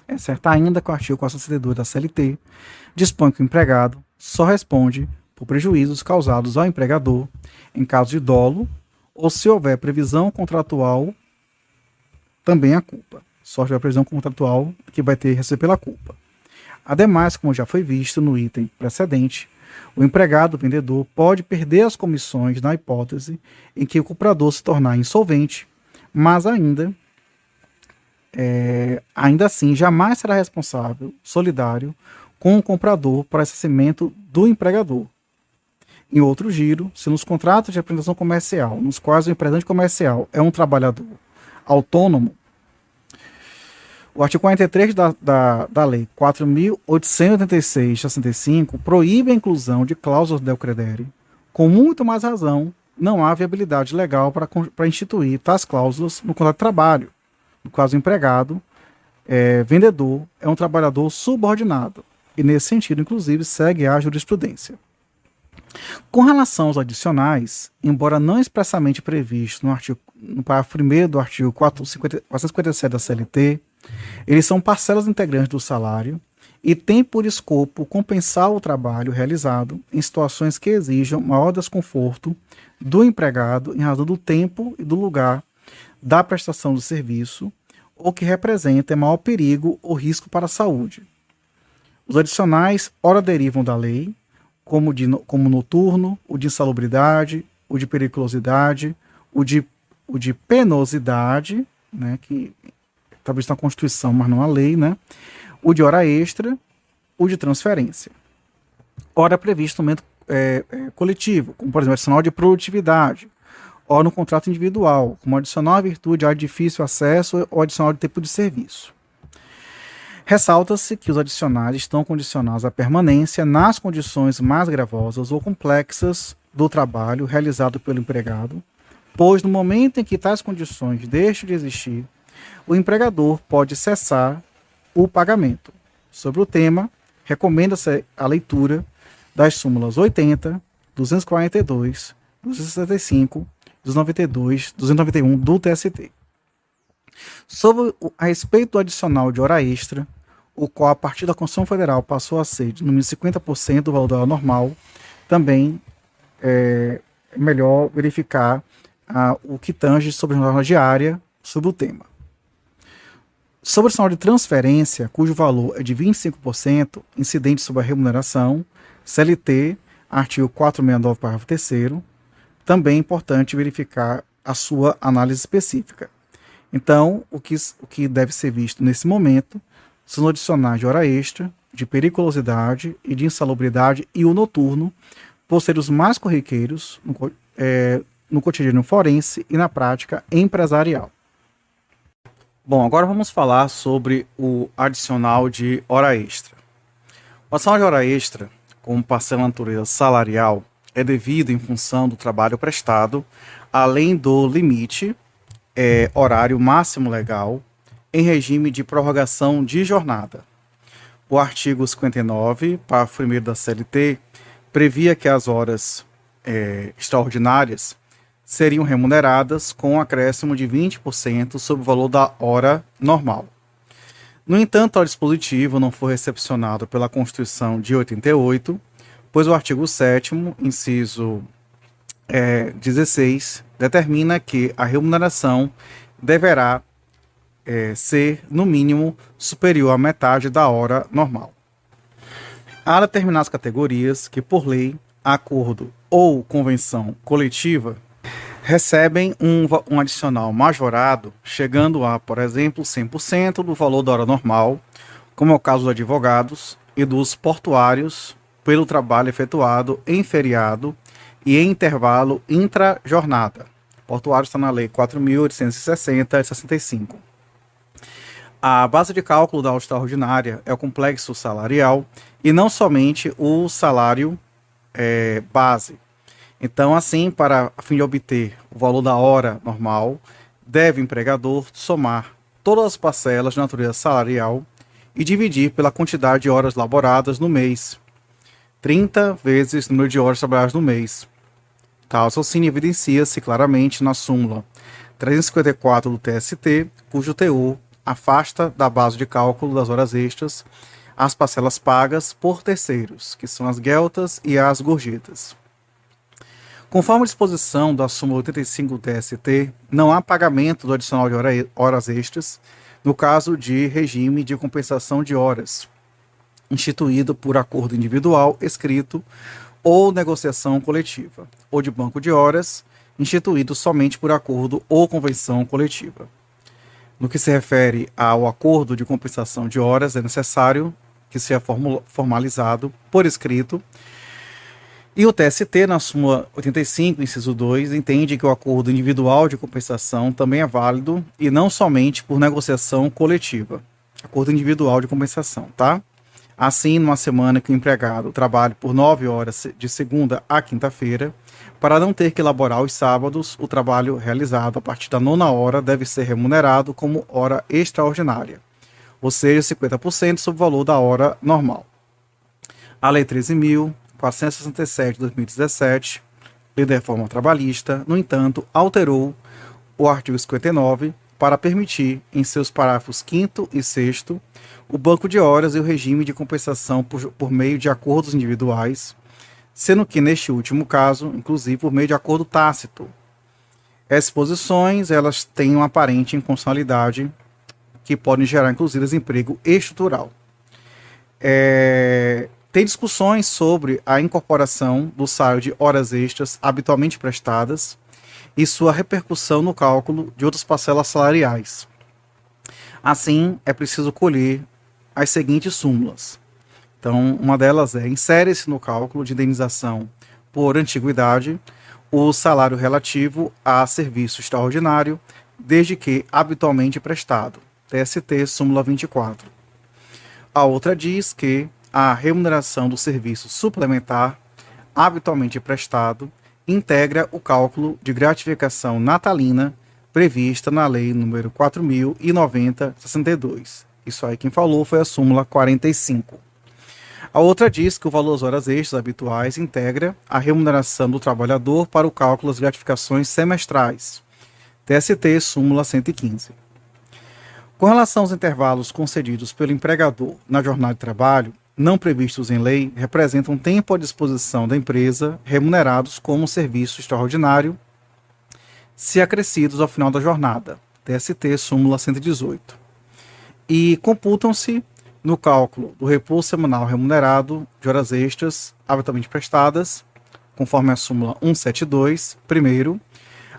É certo ainda que o artigo 462 da CLT dispõe que o empregado só responde por prejuízos causados ao empregador em caso de dolo ou se houver previsão contratual, também a culpa. Só se houver previsão contratual que vai ter que receber pela culpa. Ademais, como já foi visto no item precedente, o empregado, o vendedor, pode perder as comissões na hipótese em que o comprador se tornar insolvente, mas ainda assim jamais será responsável solidário com o comprador por ressarcimento do empregador. Em outro giro, se nos contratos de representação comercial, nos quais o representante comercial é um trabalhador autônomo, o artigo 43 da Lei 4.886/65 proíbe a inclusão de cláusulas del credere. Com muito mais razão, não há viabilidade legal para instituir tais cláusulas no contrato de trabalho, no caso o empregado, vendedor, é um trabalhador subordinado, e nesse sentido, inclusive, segue a jurisprudência. Com relação aos adicionais, embora não expressamente previsto no parágrafo 1º do artigo 457 da CLT, eles são parcelas integrantes do salário e têm por escopo compensar o trabalho realizado em situações que exijam maior desconforto do empregado em razão do tempo e do lugar da prestação do serviço ou que representem maior perigo ou risco para a saúde. Os adicionais ora derivam da lei, como noturno, o de insalubridade, o de periculosidade, o de penosidade, né, que talvez na Constituição, mas não a lei, né, o de hora extra, o de transferência. Hora previsto no momento coletivo, como por exemplo, adicional de produtividade, ou no contrato individual, como adicional à virtude a difícil acesso ou adicional de tempo de serviço. Ressalta-se que os adicionais estão condicionados à permanência nas condições mais gravosas ou complexas do trabalho realizado pelo empregado, pois no momento em que tais condições deixam de existir, o empregador pode cessar o pagamento. Sobre o tema, recomenda-se a leitura das súmulas 80, 242, 265, 292, 291 do TST. A respeito do adicional de hora extra, o qual a partir da Constituição Federal passou a ser de no mínimo 50% do valor da hora normal, também é melhor verificar o que tange sobre a jornada diária sobre o tema. Sobre o adicional de transferência, cujo valor é de 25%, incidente sobre a remuneração, CLT, artigo 469, parágrafo 3º, também é importante verificar a sua análise específica. Então, o que deve ser visto nesse momento são os adicionais de hora extra, de periculosidade e de insalubridade e o noturno, por serem os mais corriqueiros no cotidiano forense e na prática empresarial. Bom, agora vamos falar sobre o adicional de hora extra. O adicional de hora extra, como parcela de natureza salarial, é devido em função do trabalho prestado, além do limite horário máximo legal, em regime de prorrogação de jornada. O artigo 59, parágrafo 1º da CLT, previa que as horas extraordinárias seriam remuneradas com um acréscimo de 20% sobre o valor da hora normal. No entanto, o dispositivo não foi recepcionado pela Constituição de 88, pois o artigo 7º, inciso 16, determina que a remuneração deverá ser, no mínimo, superior à metade da hora normal. Há determinadas categorias que, por lei, acordo ou convenção coletiva, recebem um adicional majorado, chegando a, por exemplo, 100% do valor da hora normal, como é o caso dos advogados e dos portuários, pelo trabalho efetuado em feriado e em intervalo intra-jornada. Portuário está na Lei 4.860 de 65. A base de cálculo da hora extraordinária é o complexo salarial e não somente o salário base. Então, assim, a fim de obter o valor da hora normal, deve o empregador somar todas as parcelas de natureza salarial e dividir pela quantidade de horas laboradas no mês. 30 vezes o número de horas trabalhadas no mês. Tal raciocínio evidencia-se claramente na súmula 354 do TST, cujo teor afasta da base de cálculo das horas extras as parcelas pagas por terceiros, que são as gueltas e as gorjetas. Conforme a disposição da súmula 85 do TST, não há pagamento do adicional de horas extras no caso de regime de compensação de horas, instituído por acordo individual, escrito ou negociação coletiva, ou de banco de horas, instituído somente por acordo ou convenção coletiva. No que se refere ao acordo de compensação de horas, é necessário que seja formalizado por escrito. E o TST, na súmula 85, inciso 2, entende que o acordo individual de compensação também é válido e não somente por negociação coletiva. Acordo individual de compensação, tá? Assim, numa semana que o empregado trabalhe por 9 horas de segunda a quinta-feira, para não ter que elaborar os sábados, o trabalho realizado a partir da 9ª hora deve ser remunerado como hora extraordinária, ou seja, 50% sobre o valor da hora normal. A Lei 13.467 de 2017, Lei da Reforma Trabalhista, no entanto, alterou o artigo 59 para permitir, em seus parágrafos 5º e 6º, o banco de horas e o regime de compensação por meio de acordos individuais, sendo que, neste último caso, inclusive por meio de acordo tácito. Essas posições, elas têm uma aparente inconstitucionalidade que podem gerar, inclusive, desemprego estrutural. Tem discussões sobre a incorporação do salário de horas extras habitualmente prestadas e sua repercussão no cálculo de outras parcelas salariais. Assim, é preciso colher as seguintes súmulas. Então, uma delas é: insere-se no cálculo de indenização por antiguidade o salário relativo a serviço extraordinário, desde que habitualmente prestado. TST, súmula 24. A outra diz que a remuneração do serviço suplementar habitualmente prestado integra o cálculo de gratificação natalina prevista na Lei nº 4.090/62. Isso aí quem falou foi a súmula 45. A outra diz que o valor das horas extras habituais integra a remuneração do trabalhador para o cálculo das gratificações semestrais. TST, súmula 115. Com relação aos intervalos concedidos pelo empregador na jornada de trabalho, não previstos em lei, representam tempo à disposição da empresa, remunerados como serviço extraordinário, se acrescidos ao final da jornada. TST, súmula 118. E computam-se no cálculo do repouso semanal remunerado de horas extras habitualmente prestadas, conforme a súmula 172, primeiro,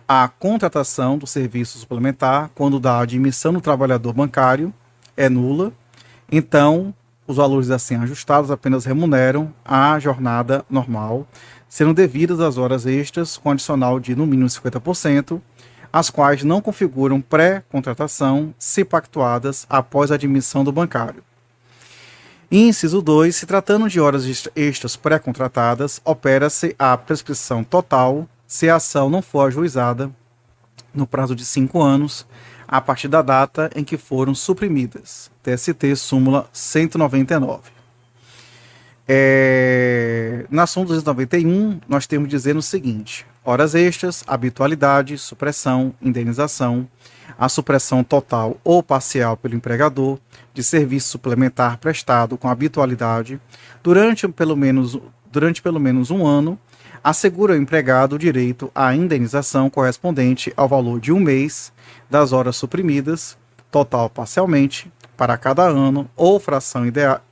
a contratação do serviço suplementar, quando da admissão do trabalhador bancário, é nula. Então, os valores assim ajustados apenas remuneram a jornada normal, sendo devidas as horas extras com adicional de no mínimo 50%, as quais não configuram pré-contratação se pactuadas após a admissão do bancário. Inciso 2. Se tratando de horas extras pré-contratadas, opera-se a prescrição total se a ação não for ajuizada no prazo de 5 anos, a partir da data em que foram suprimidas. TST, súmula 199. Na súmula 291, nós temos dizendo o seguinte: horas extras, habitualidade, supressão, indenização, a supressão total ou parcial pelo empregador de serviço suplementar prestado com habitualidade durante pelo menos um ano, assegura ao empregado o direito à indenização correspondente ao valor de um mês das horas suprimidas, total ou parcialmente, para cada ano, ou fração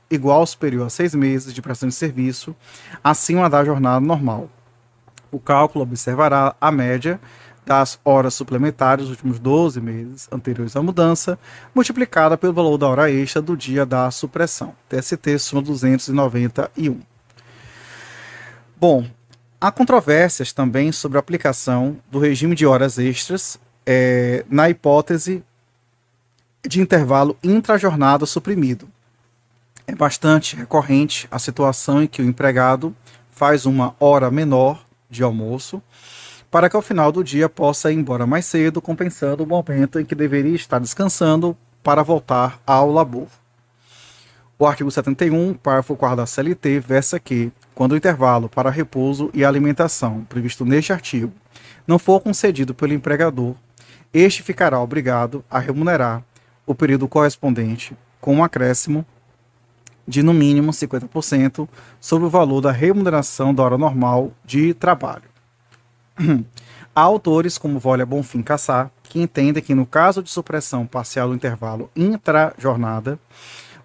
igual ou superior a 6 meses de prestação de serviço, acima da jornada normal. O cálculo observará a média das horas suplementares dos últimos 12 meses anteriores à mudança, multiplicada pelo valor da hora extra do dia da supressão. TST, súmula 291. Bom, há controvérsias também sobre a aplicação do regime de horas extras na hipótese de intervalo intrajornada suprimido. É bastante recorrente a situação em que o empregado faz uma hora menor de almoço para que ao final do dia possa ir embora mais cedo, compensando o momento em que deveria estar descansando para voltar ao labor. O artigo 71, parágrafo 4º da CLT, versa que, quando o intervalo para repouso e alimentação previsto neste artigo não for concedido pelo empregador, este ficará obrigado a remunerar o período correspondente com um acréscimo de no mínimo 50% sobre o valor da remuneração da hora normal de trabalho. Há autores, como Volha Bonfim Cassar, que entendem que no caso de supressão parcial do intervalo intra-jornada,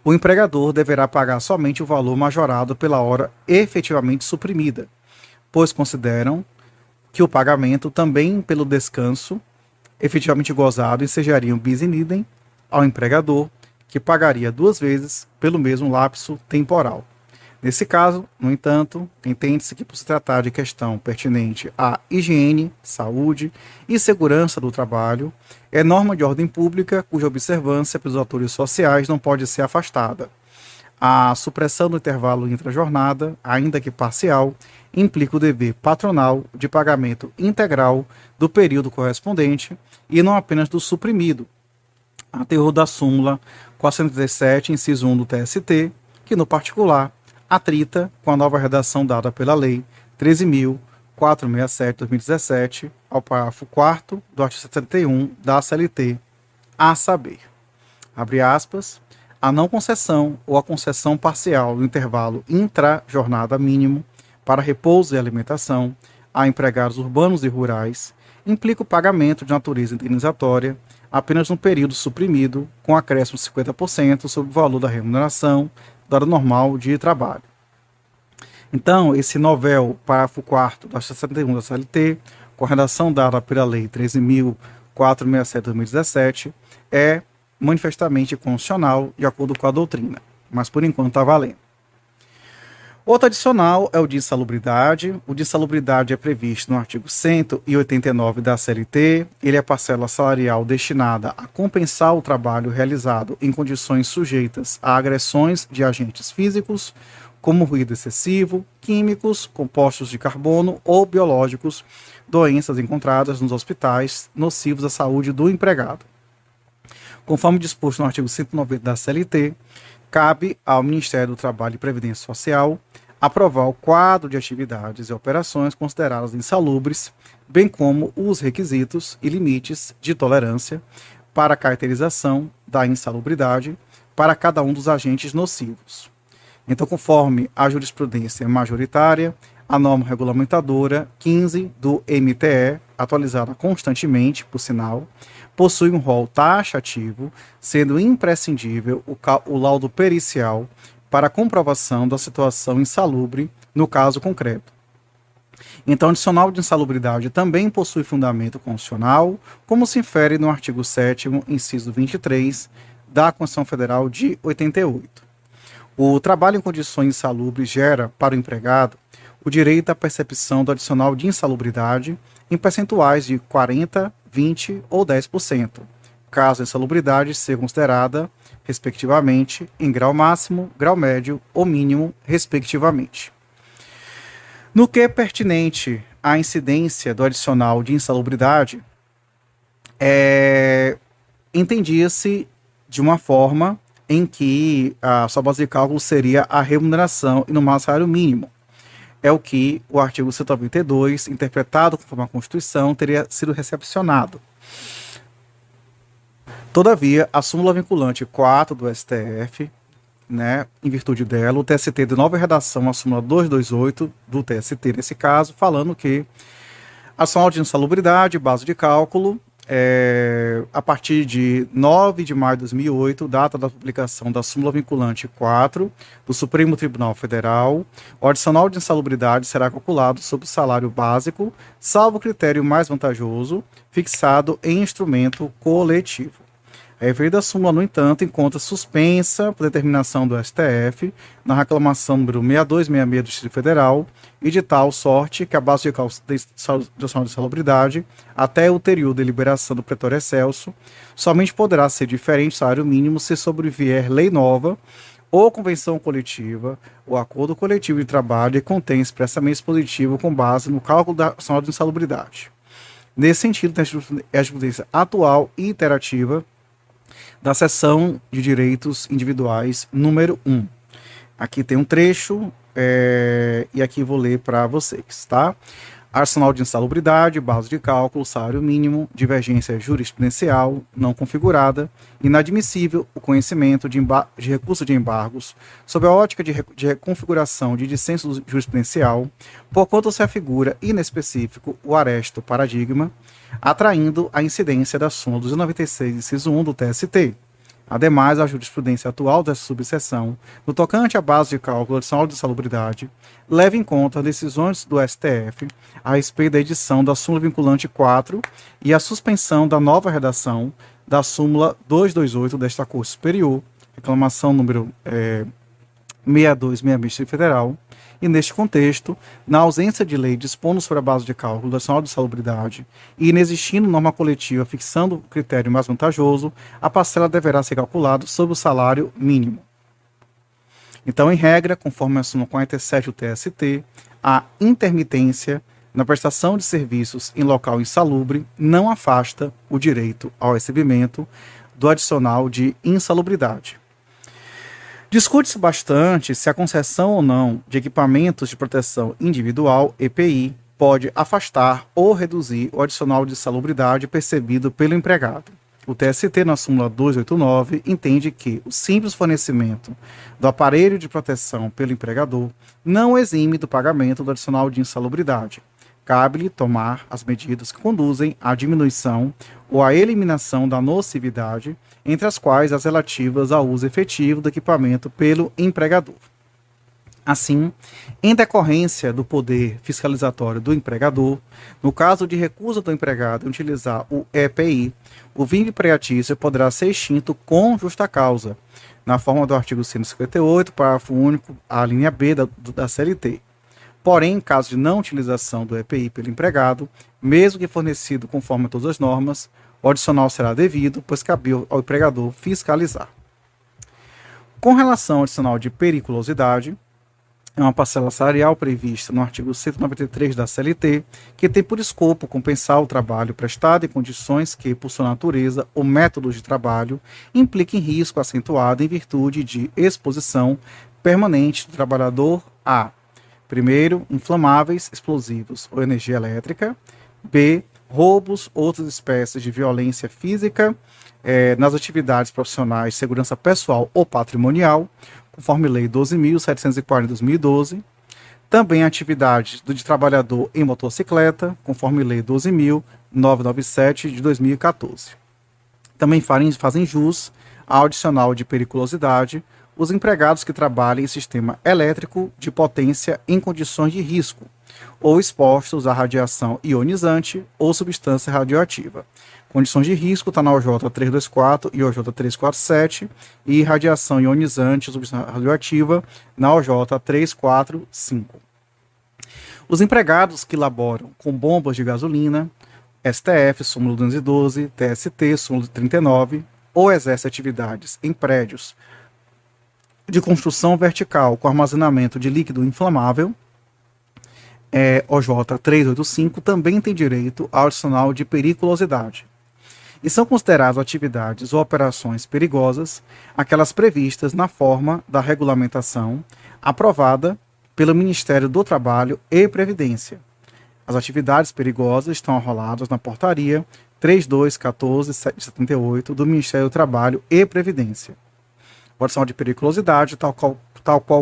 o empregador deverá pagar somente o valor majorado pela hora efetivamente suprimida, pois consideram que o pagamento também pelo descanso efetivamente gozado ensejaria um bis in idem ao empregador, que pagaria 2 vezes pelo mesmo lapso temporal. Nesse caso, no entanto, entende-se que por se tratar de questão pertinente à higiene, saúde e segurança do trabalho, é norma de ordem pública cuja observância pelos atores sociais não pode ser afastada. A supressão do intervalo intra-jornada, ainda que parcial, implica o dever patronal de pagamento integral do período correspondente e não apenas do suprimido, a terror da súmula 417, inciso 1 do TST, que no particular atrita com a nova redação dada pela Lei 13.467/2017, ao parágrafo 4º do artigo 71 da CLT, a saber, abre aspas, a não concessão ou a concessão parcial do intervalo intra-jornada mínimo para repouso e alimentação a empregados urbanos e rurais implica o pagamento de natureza indenizatória apenas no período suprimido, com acréscimo de 50% sobre o valor da remuneração da hora normal de trabalho. Então, esse novel, parágrafo 4º do artigo 71 da CLT, com a redação dada pela Lei 13.467 de 2017, é manifestamente constitucional, de acordo com a doutrina. Mas, por enquanto, está valendo. Outro adicional é o de insalubridade. O de insalubridade é previsto no artigo 189 da CLT. Ele é a parcela salarial destinada a compensar o trabalho realizado em condições sujeitas a agressões de agentes físicos, como ruído excessivo, químicos, compostos de carbono ou biológicos, doenças encontradas nos hospitais nocivos à saúde do empregado. Conforme disposto no artigo 190 da CLT, cabe ao Ministério do Trabalho e Previdência Social aprovar o quadro de atividades e operações consideradas insalubres, bem como os requisitos e limites de tolerância para a caracterização da insalubridade para cada um dos agentes nocivos. Então, conforme a jurisprudência majoritária, a norma regulamentadora 15 do MTE, atualizada constantemente, por sinal, possui um rol taxativo, sendo imprescindível o laudo pericial para a comprovação da situação insalubre no caso concreto. Então, o adicional de insalubridade também possui fundamento constitucional, como se infere no artigo 7º, inciso 23, da Constituição Federal de 88. O trabalho em condições insalubres gera, para o empregado, o direito à percepção do adicional de insalubridade em percentuais de 40%, 20% ou 10%, caso a insalubridade seja considerada, respectivamente, em grau máximo, grau médio ou mínimo, respectivamente. No que é pertinente à incidência do adicional de insalubridade, entendia-se de uma forma em que a sua base de cálculo seria a remuneração e no máximo salário mínimo. É o que o artigo 192, interpretado conforme a Constituição, teria sido recepcionado. Todavia, a súmula vinculante 4 do STF, em virtude dela, o TST de nova redação, a súmula 228 do TST, nesse caso, falando que a súmula de insalubridade, base de cálculo, a partir de 9 de maio de 2008, data da publicação da súmula vinculante 4 do Supremo Tribunal Federal, o adicional de insalubridade será calculado sobre o salário básico, salvo critério mais vantajoso, fixado em instrumento coletivo. A referida súmula, no entanto, encontra suspensa por determinação do STF na reclamação número 6266 do Distrito Federal e de tal sorte que a base de cálculo de insalubridade até ulterior deliberação do pretor excelso somente poderá ser diferente do salário mínimo se sobrevier lei nova ou convenção coletiva ou acordo coletivo de trabalho e contém expressamente dispositivo com base no cálculo da adicional de insalubridade. Nesse sentido, a jurisprudência atual e iterativa da seção de direitos individuais número 1. Aqui tem um trecho e aqui vou ler para vocês, tá? Arsenal de insalubridade, base de cálculo, salário mínimo, divergência jurisprudencial não configurada, inadmissível o conhecimento de recurso de embargos sob a ótica de configuração de dissenso jurisprudencial, porquanto se afigura inespecífico o aresto paradigma, atraindo a incidência da súmula 296, inciso 1 do TST. Ademais, a jurisprudência atual dessa subseção, no tocante à base de cálculo adicional de insalubridade, leva em conta decisões do STF a respeito da edição da súmula vinculante 4 e a suspensão da nova redação da súmula 228 desta Corte Superior, reclamação número 6266 do Distrito Federal, e neste contexto, na ausência de lei dispondo sobre a base de cálculo da adicional de insalubridade e inexistindo norma coletiva fixando o critério mais vantajoso, a parcela deverá ser calculada sobre o salário mínimo. Então, em regra, conforme a súmula 47 do TST, a intermitência na prestação de serviços em local insalubre não afasta o direito ao recebimento do adicional de insalubridade. Discute-se bastante se a concessão ou não de equipamentos de proteção individual, EPI, pode afastar ou reduzir o adicional de insalubridade percebido pelo empregado. O TST, na súmula 289, entende que o simples fornecimento do aparelho de proteção pelo empregador não exime do pagamento do adicional de insalubridade. Cabe-lhe tomar as medidas que conduzem à diminuição ou à eliminação da nocividade, entre as quais as relativas ao uso efetivo do equipamento pelo empregador. Assim, em decorrência do poder fiscalizatório do empregador, no caso de recusa do empregado em utilizar o EPI, o vínculo empregatício poderá ser extinto com justa causa, na forma do artigo 158, parágrafo único, a linha B da CLT. Porém, em caso de não utilização do EPI pelo empregado, mesmo que fornecido conforme todas as normas, o adicional será devido, pois cabe ao empregador fiscalizar. Com relação ao adicional de periculosidade, é uma parcela salarial prevista no artigo 193 da CLT, que tem por escopo compensar o trabalho prestado em condições que, por sua natureza ou métodos de trabalho, impliquem risco acentuado em virtude de exposição permanente do trabalhador a: primeiro, inflamáveis, explosivos ou energia elétrica; b, roubos, outras espécies de violência física nas atividades profissionais de segurança pessoal ou patrimonial, conforme Lei 12.740 de 2012. Também atividades de trabalhador em motocicleta, conforme Lei 12.997 de 2014. Também fazem jus ao adicional de periculosidade os empregados que trabalhem em sistema elétrico de potência em condições de risco, ou expostos à radiação ionizante ou substância radioativa. Condições de risco está na OJ 324 e OJ 347, e radiação ionizante ou substância radioativa na OJ 345. Os empregados que laboram com bombas de gasolina, STF, súmula 212, TST, súmula 39, ou exercem atividades em prédios de construção vertical com armazenamento de líquido inflamável, OJ 385, também tem direito ao adicional de periculosidade. E são consideradas atividades ou operações perigosas aquelas previstas na forma da regulamentação aprovada pelo Ministério do Trabalho e Previdência. As atividades perigosas estão arroladas na portaria 3214/78 do Ministério do Trabalho e Previdência. O adicional de periculosidade, tal qual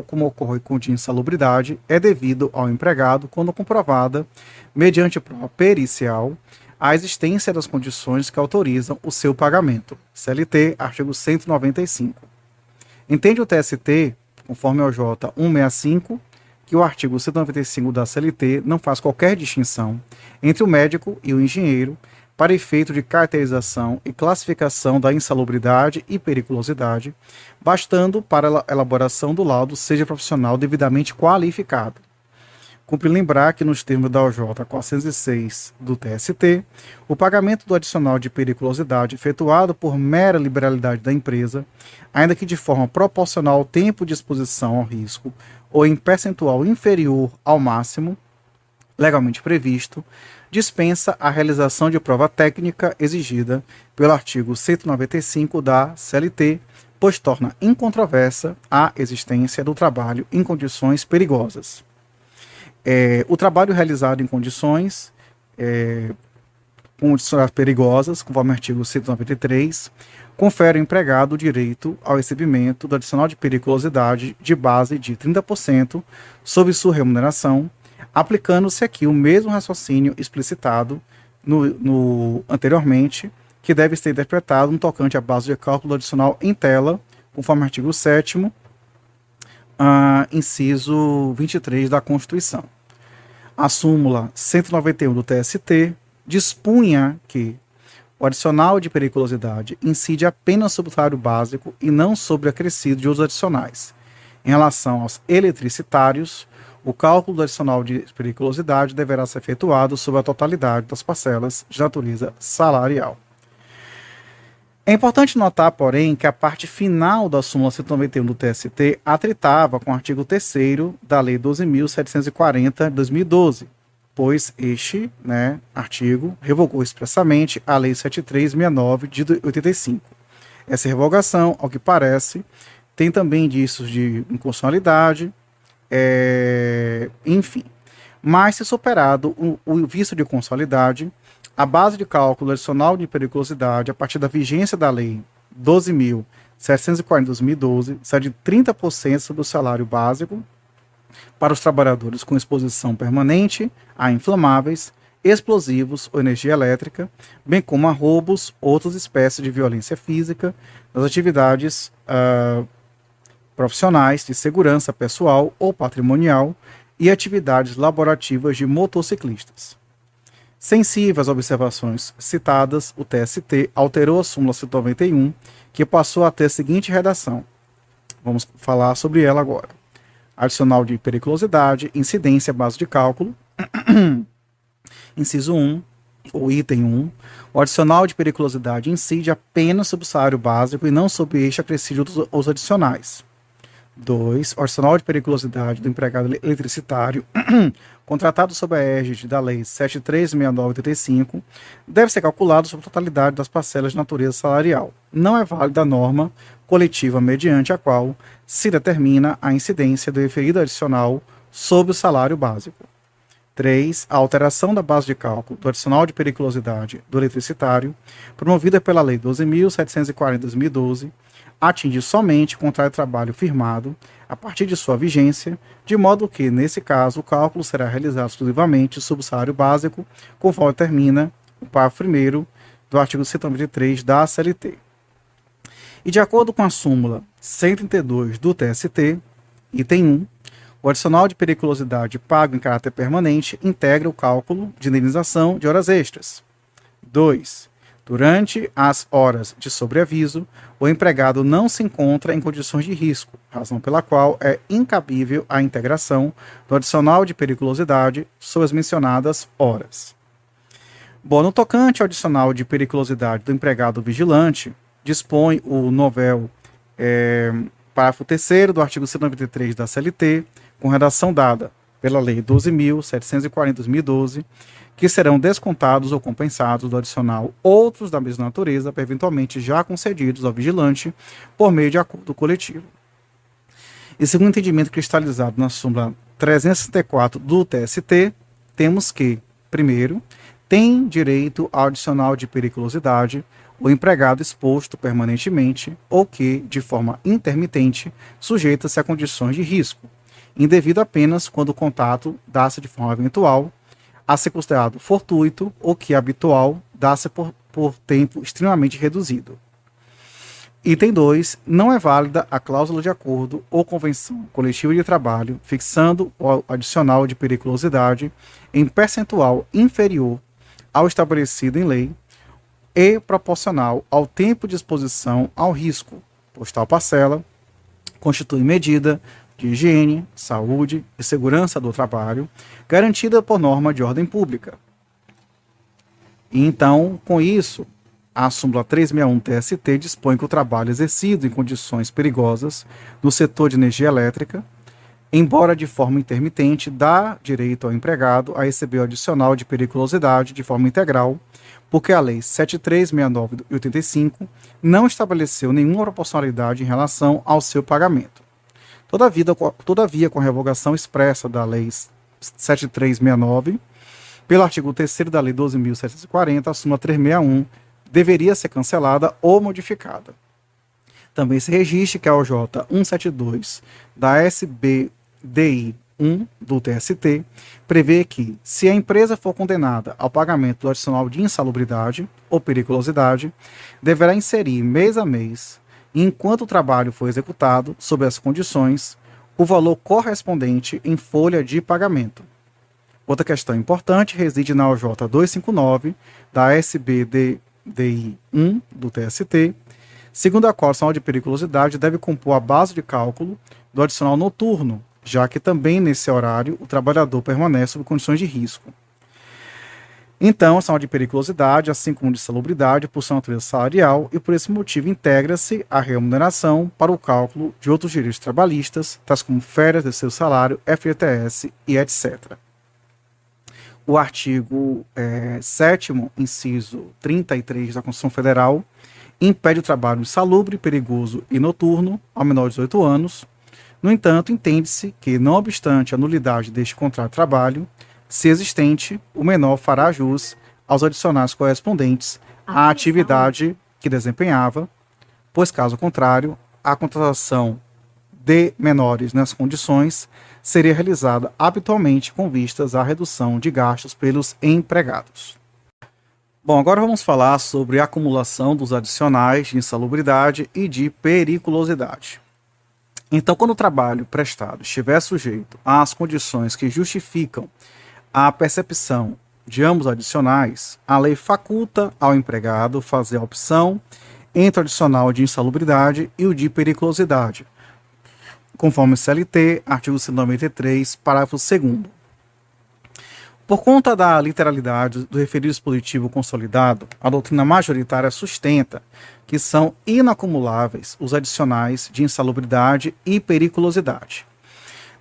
como ocorre com o de insalubridade, é devido ao empregado quando comprovada, mediante prova pericial, a existência das condições que autorizam o seu pagamento. CLT, artigo 195. Entende o TST, conforme o J 165, que o artigo 195 da CLT não faz qualquer distinção entre o médico e o engenheiro para efeito de caracterização e classificação da insalubridade e periculosidade, bastando para a elaboração do laudo seja profissional devidamente qualificado. Cumpre lembrar que, nos termos da OJ 406 do TST, o pagamento do adicional de periculosidade efetuado por mera liberalidade da empresa, ainda que de forma proporcional ao tempo de exposição ao risco ou em percentual inferior ao máximo legalmente previsto, dispensa a realização de prova técnica exigida pelo artigo 195 da CLT, pois torna incontroversa a existência do trabalho em condições perigosas. O trabalho realizado em condições perigosas, conforme o artigo 193, confere ao empregado o direito ao recebimento do adicional de periculosidade de base de 30% sobre sua remuneração, aplicando-se aqui o mesmo raciocínio explicitado anteriormente, que deve ser interpretado no tocante à base de cálculo adicional em tela, conforme o artigo 7º, inciso 23 da Constituição. A súmula 191 do TST dispunha que o adicional de periculosidade incide apenas sobre o salário básico e não sobre o acrescido de outros adicionais. Em relação aos eletricitários, o cálculo do adicional de periculosidade deverá ser efetuado sobre a totalidade das parcelas de natureza salarial. É importante notar, porém, que a parte final da súmula 191 do TST atritava com o artigo 3º da Lei 12.740 de 2012, pois este artigo revogou expressamente a Lei 7369 de 85. Essa revogação, ao que parece, tem também indícios de inconstitucionalidade, enfim. Mas, se superado o vício de constitucionalidade, a base de cálculo adicional de periculosidade, a partir da vigência da Lei 12.740 de 2012, sai de 30% sobre o salário básico para os trabalhadores com exposição permanente a inflamáveis, explosivos ou energia elétrica, bem como a roubos, outras espécies de violência física, nas atividades profissionais de segurança pessoal ou patrimonial e atividades laborativas de motociclistas. Sensível às observações citadas, o TST alterou a súmula 191, que passou a ter a seguinte redação. Vamos falar sobre ela agora. Adicional de periculosidade, incidência, base de cálculo. Inciso 1, ou item 1. O adicional de periculosidade incide apenas sobre o salário básico e não sobre este acrescido dos adicionais. 2. O adicional de periculosidade do empregado eletricitário contratado sob a égide da Lei 7369/85 deve ser calculado sobre a totalidade das parcelas de natureza salarial. Não é válida a norma coletiva mediante a qual se determina a incidência do referido adicional sobre o salário básico. 3. A alteração da base de cálculo do adicional de periculosidade do eletricitário, promovida pela Lei 12.740/2012, atinge somente contrato de trabalho firmado a partir de sua vigência, de modo que, nesse caso, o cálculo será realizado exclusivamente sobre o salário básico, conforme termina o parágrafo 1º do artigo 193 da CLT. E de acordo com a súmula 132 do TST, item 1, o adicional de periculosidade pago em caráter permanente integra o cálculo de indenização de horas extras. 2. Durante as horas de sobreaviso, o empregado não se encontra em condições de risco, razão pela qual é incabível a integração do adicional de periculosidade sobre as mencionadas horas. Bom, no tocante ao adicional de periculosidade do empregado vigilante, dispõe o novel parágrafo 3º do artigo 193 da CLT, com redação dada pela Lei 12.740/2012, que serão descontados ou compensados do adicional outros da mesma natureza, eventualmente já concedidos ao vigilante por meio de acordo coletivo. E segundo o entendimento cristalizado na súmula 364 do TST, temos que, primeiro, tem direito ao adicional de periculosidade o empregado exposto permanentemente ou que, de forma intermitente, sujeita-se a condições de risco, indevido apenas quando o contato dá-se de forma eventual, a ser considerado fortuito ou que habitual dá-se por tempo extremamente reduzido. Item 2. Não é válida a cláusula de acordo ou convenção coletiva de trabalho fixando o adicional de periculosidade em percentual inferior ao estabelecido em lei e proporcional ao tempo de exposição ao risco, pois tal parcela constitui medida de higiene, saúde e segurança do trabalho, garantida por norma de ordem pública. E então, com isso, a súmula 361 TST dispõe que o trabalho exercido em condições perigosas no setor de energia elétrica, embora de forma intermitente, dá direito ao empregado a receber o adicional de periculosidade de forma integral, porque a Lei 7369/85 não estabeleceu nenhuma proporcionalidade em relação ao seu pagamento. Todavia, com a revogação expressa da Lei 7369, pelo artigo 3º da Lei 12.740, a súmula 361 deveria ser cancelada ou modificada. Também se registre que a OJ 172 da SBDI 1 do TST prevê que, se a empresa for condenada ao pagamento do adicional de insalubridade ou periculosidade, deverá inserir mês a mês, enquanto o trabalho for executado sob as condições, o valor correspondente em folha de pagamento. Outra questão importante reside na OJ 259 da SBDI 1 do TST, segundo a qual o adicional de periculosidade deve compor a base de cálculo do adicional noturno, já que também nesse horário o trabalhador permanece sob condições de risco. Então, o adicional de periculosidade, assim como de salubridade, por sua natureza salarial, e por esse motivo integra-se a remuneração para o cálculo de outros direitos trabalhistas, tais como férias de seu salário, FGTS e etc. O artigo 7º, inciso 33 da Constituição Federal, impede o trabalho insalubre, perigoso e noturno ao menor de 18 anos. No entanto, entende-se que, não obstante a nulidade deste contrato de trabalho, se existente, o menor fará jus aos adicionais correspondentes à atividade que desempenhava, pois, caso contrário, a contratação de menores nas condições seria realizada habitualmente com vistas à redução de gastos pelos empregados. Bom, agora vamos falar sobre a acumulação dos adicionais de insalubridade e de periculosidade. Então, quando o trabalho prestado estiver sujeito às condições que justificam a percepção de ambos adicionais, a lei faculta ao empregado fazer a opção entre o adicional de insalubridade e o de periculosidade, conforme CLT, artigo 193, parágrafo 2º. Por conta da literalidade do referido dispositivo consolidado, a doutrina majoritária sustenta que são inacumuláveis os adicionais de insalubridade e periculosidade.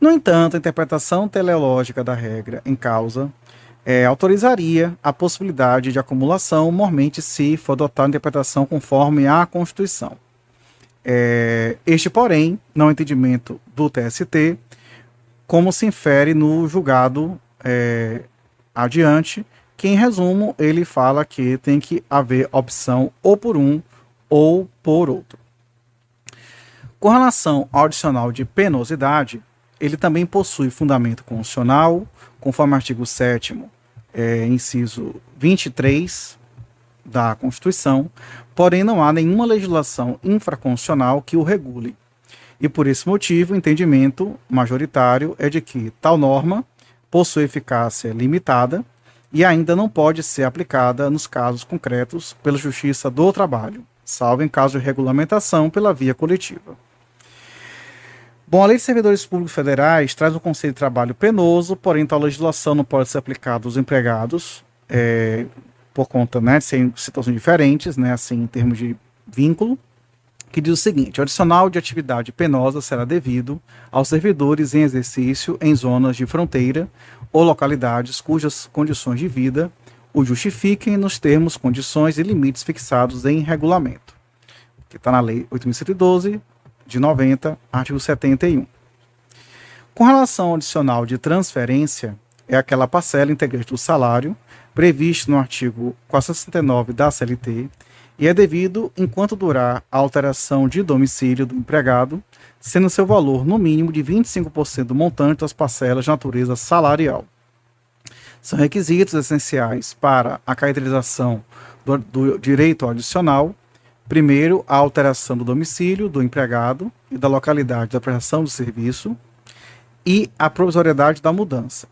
No entanto, a interpretação teleológica da regra em causa autorizaria a possibilidade de acumulação, mormente se for adotada a interpretação conforme a Constituição. Este, porém, não é o entendimento do TST, como se infere no julgado adiante, que, em resumo, ele fala que tem que haver opção ou por um ou por outro. Com relação ao adicional de penosidade, ele também possui fundamento constitucional, conforme o artigo 7º, inciso 23 da Constituição, porém não há nenhuma legislação infraconstitucional que o regule. E por esse motivo, o entendimento majoritário é de que tal norma possui eficácia limitada e ainda não pode ser aplicada nos casos concretos pela Justiça do Trabalho, salvo em caso de regulamentação pela via coletiva. Bom, a Lei de Servidores Públicos Federais traz o conceito de trabalho penoso, porém tal legislação não pode ser aplicada aos empregados por conta de serem situações diferentes, assim, em termos de vínculo, que diz o seguinte: o adicional de atividade penosa será devido aos servidores em exercício em zonas de fronteira ou localidades cujas condições de vida o justifiquem nos termos, condições e limites fixados em regulamento, que está na Lei 8.112, de 90, artigo 71. Com relação ao adicional de transferência, é aquela parcela integrante do salário, previsto no artigo 469 da CLT, e é devido enquanto durar a alteração de domicílio do empregado, sendo seu valor no mínimo de 25% do montante das parcelas de natureza salarial. São requisitos essenciais para a caracterização do direito adicional: primeiro, a alteração do domicílio do empregado e da localidade da prestação do serviço e a provisoriedade da mudança.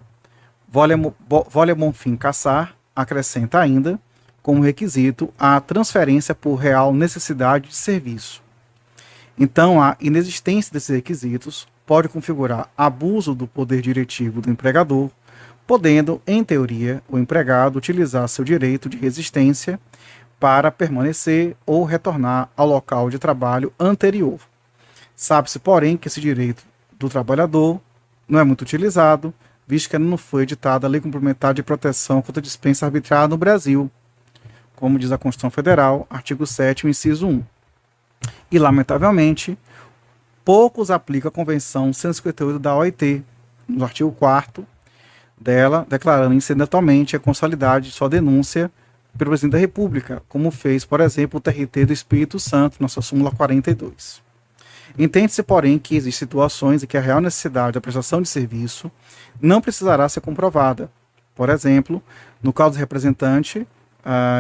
Vole Bonfim Cassar acrescenta ainda, como requisito, a transferência por real necessidade de serviço. Então, a inexistência desses requisitos pode configurar abuso do poder diretivo do empregador, podendo, em teoria, o empregado utilizar seu direito de resistência para permanecer ou retornar ao local de trabalho anterior. Sabe-se, porém, que esse direito do trabalhador não é muito utilizado, visto que ainda não foi editada a Lei Complementar de Proteção contra a Dispensa Arbitrária no Brasil, como diz a Constituição Federal, artigo 7º, inciso 1. E, lamentavelmente, poucos aplicam a Convenção 158 da OIT, no artigo 4º dela, declarando incidentalmente a consolidade de sua denúncia pelo Presidente da República, como fez, por exemplo, o TRT do Espírito Santo, na sua súmula 42. Entende-se, porém, que existem situações em que a real necessidade da prestação de serviço não precisará ser comprovada. Por exemplo, no caso do representante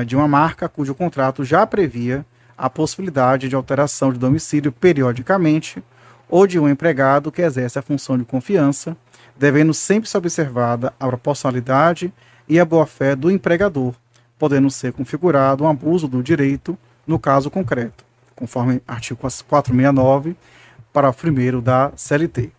de uma marca cujo contrato já previa a possibilidade de alteração de domicílio periodicamente, ou de um empregado que exerce a função de confiança, devendo sempre ser observada a proporcionalidade e a boa-fé do empregador, podendo ser configurado um abuso do direito no caso concreto, conforme artigo 469, parágrafo 1º da CLT.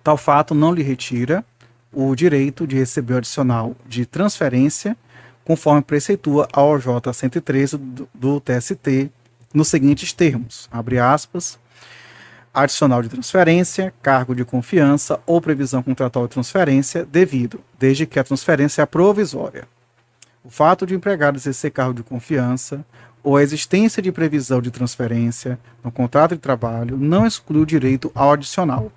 Tal fato não lhe retira o direito de receber o adicional de transferência, conforme preceitua a OJ 113 do TST, nos seguintes termos, abre aspas, adicional de transferência, cargo de confiança ou previsão contratual de transferência devido, desde que a transferência é provisória. O fato de o empregado exercer cargo de confiança ou a existência de previsão de transferência no contrato de trabalho não exclui o direito ao adicional.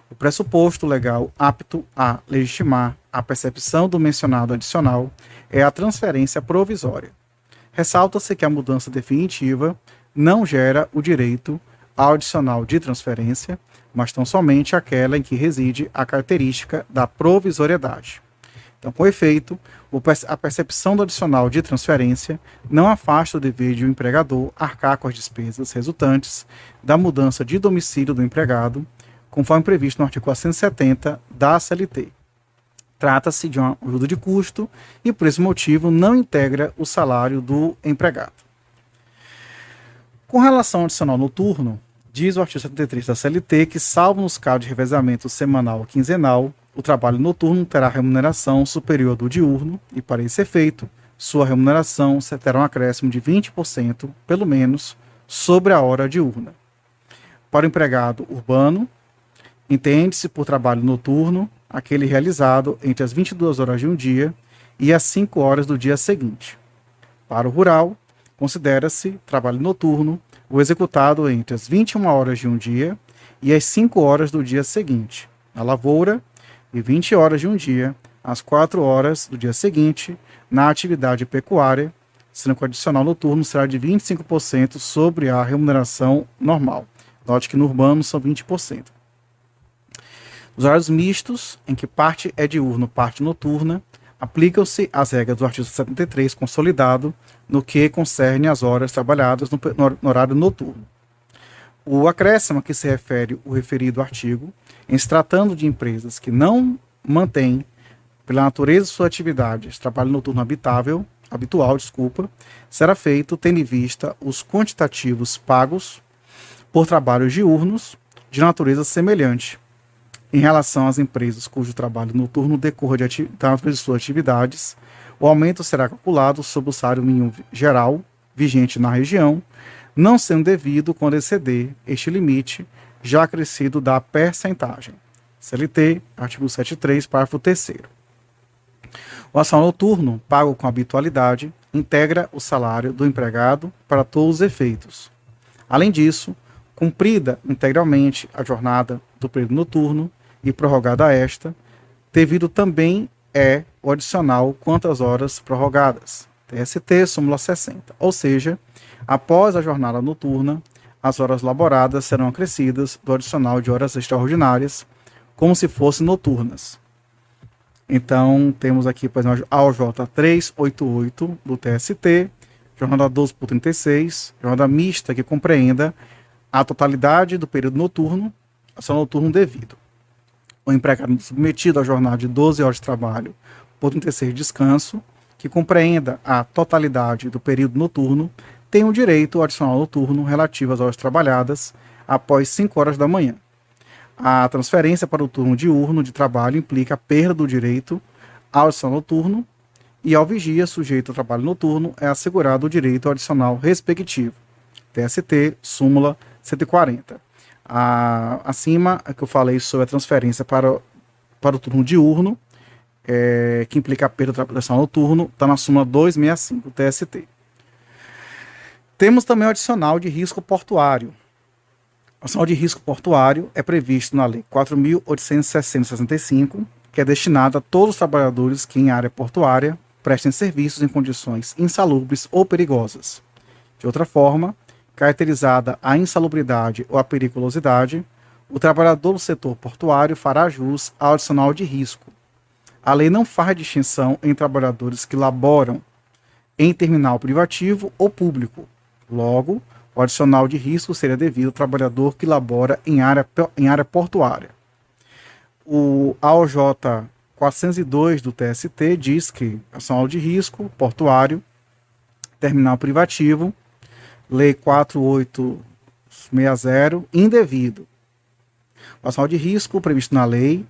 O pressuposto legal apto a legitimar a percepção do mencionado adicional é a transferência provisória. Ressalta-se que a mudança definitiva não gera o direito ao adicional de transferência, mas tão somente aquela em que reside a característica da provisoriedade. Então, com efeito, a percepção do adicional de transferência não afasta o dever de o empregador arcar com as despesas resultantes da mudança de domicílio do empregado, conforme previsto no artigo 470 da CLT. Trata-se de uma ajuda de custo e, por esse motivo, não integra o salário do empregado. Com relação ao adicional noturno, diz o artigo 73 da CLT que, salvo nos casos de revezamento semanal ou quinzenal, o trabalho noturno terá remuneração superior do diurno e, para esse efeito, sua remuneração terá um acréscimo de 20%, pelo menos, sobre a hora diurna. Para o empregado urbano, entende-se por trabalho noturno aquele realizado entre as 22 horas de um dia e as 5 horas do dia seguinte. Para o rural, considera-se trabalho noturno o executado entre as 21 horas de um dia e as 5 horas do dia seguinte. Na lavoura, e 20 horas de um dia às 4 horas do dia seguinte na atividade pecuária, sendo que o adicional noturno será de 25% sobre a remuneração normal. Note que no urbano são 20%. Os horários mistos, em que parte é diurno, parte noturna, aplicam-se as regras do artigo 73 consolidado no que concerne às horas trabalhadas no horário noturno. O acréscimo a que se refere o referido artigo, em se tratando de empresas que não mantêm, pela natureza de sua atividade, trabalho noturno habitual, será feito tendo em vista os quantitativos pagos por trabalhos diurnos de natureza semelhante, em relação às empresas cujo trabalho noturno decorra da natureza de suas atividades. O aumento será calculado sobre o salário mínimo geral vigente na região, não sendo devido quando exceder este limite já acrescido da percentagem. CLT, artigo 73, parágrafo 3º. O adicional noturno, pago com habitualidade, integra o salário do empregado para todos os efeitos. Além disso, cumprida integralmente a jornada do período noturno e prorrogada esta, devido também é o adicional quanto às horas prorrogadas. TST, súmula 60. Ou seja, após a jornada noturna, as horas laboradas serão acrescidas do adicional de horas extraordinárias, como se fossem noturnas. Então, temos aqui, por exemplo, a OJ 388 do TST, jornada 12 por 36, jornada mista que compreenda a totalidade do período noturno, ação noturno devido. O empregado submetido à jornada de 12 horas de trabalho por 36 de descanso, que compreenda a totalidade do período noturno, tem o direito ao adicional noturno relativo às horas trabalhadas após 5 horas da manhã. A transferência para o turno diurno de trabalho implica a perda do direito ao adicional noturno e ao vigia sujeito ao trabalho noturno é assegurado o direito ao adicional respectivo. TST, súmula 140. Acima, que eu falei sobre a transferência para o turno diurno, que implica a perda do adicional noturno, está na súmula 265, TST. Temos também o adicional de risco portuário. O adicional de risco portuário é previsto na Lei 4.860/65, que é destinado a todos os trabalhadores que em área portuária prestem serviços em condições insalubres ou perigosas. De outra forma, caracterizada a insalubridade ou a periculosidade, o trabalhador do setor portuário fará jus ao adicional de risco. A lei não faz distinção em trabalhadores que laboram em terminal privativo ou público. Logo, o adicional de risco seria devido ao trabalhador que labora em área portuária. O AOJ 402 do TST diz que adicional de risco portuário, terminal privativo, Lei 4860, indevido. O adicional de risco previsto na lei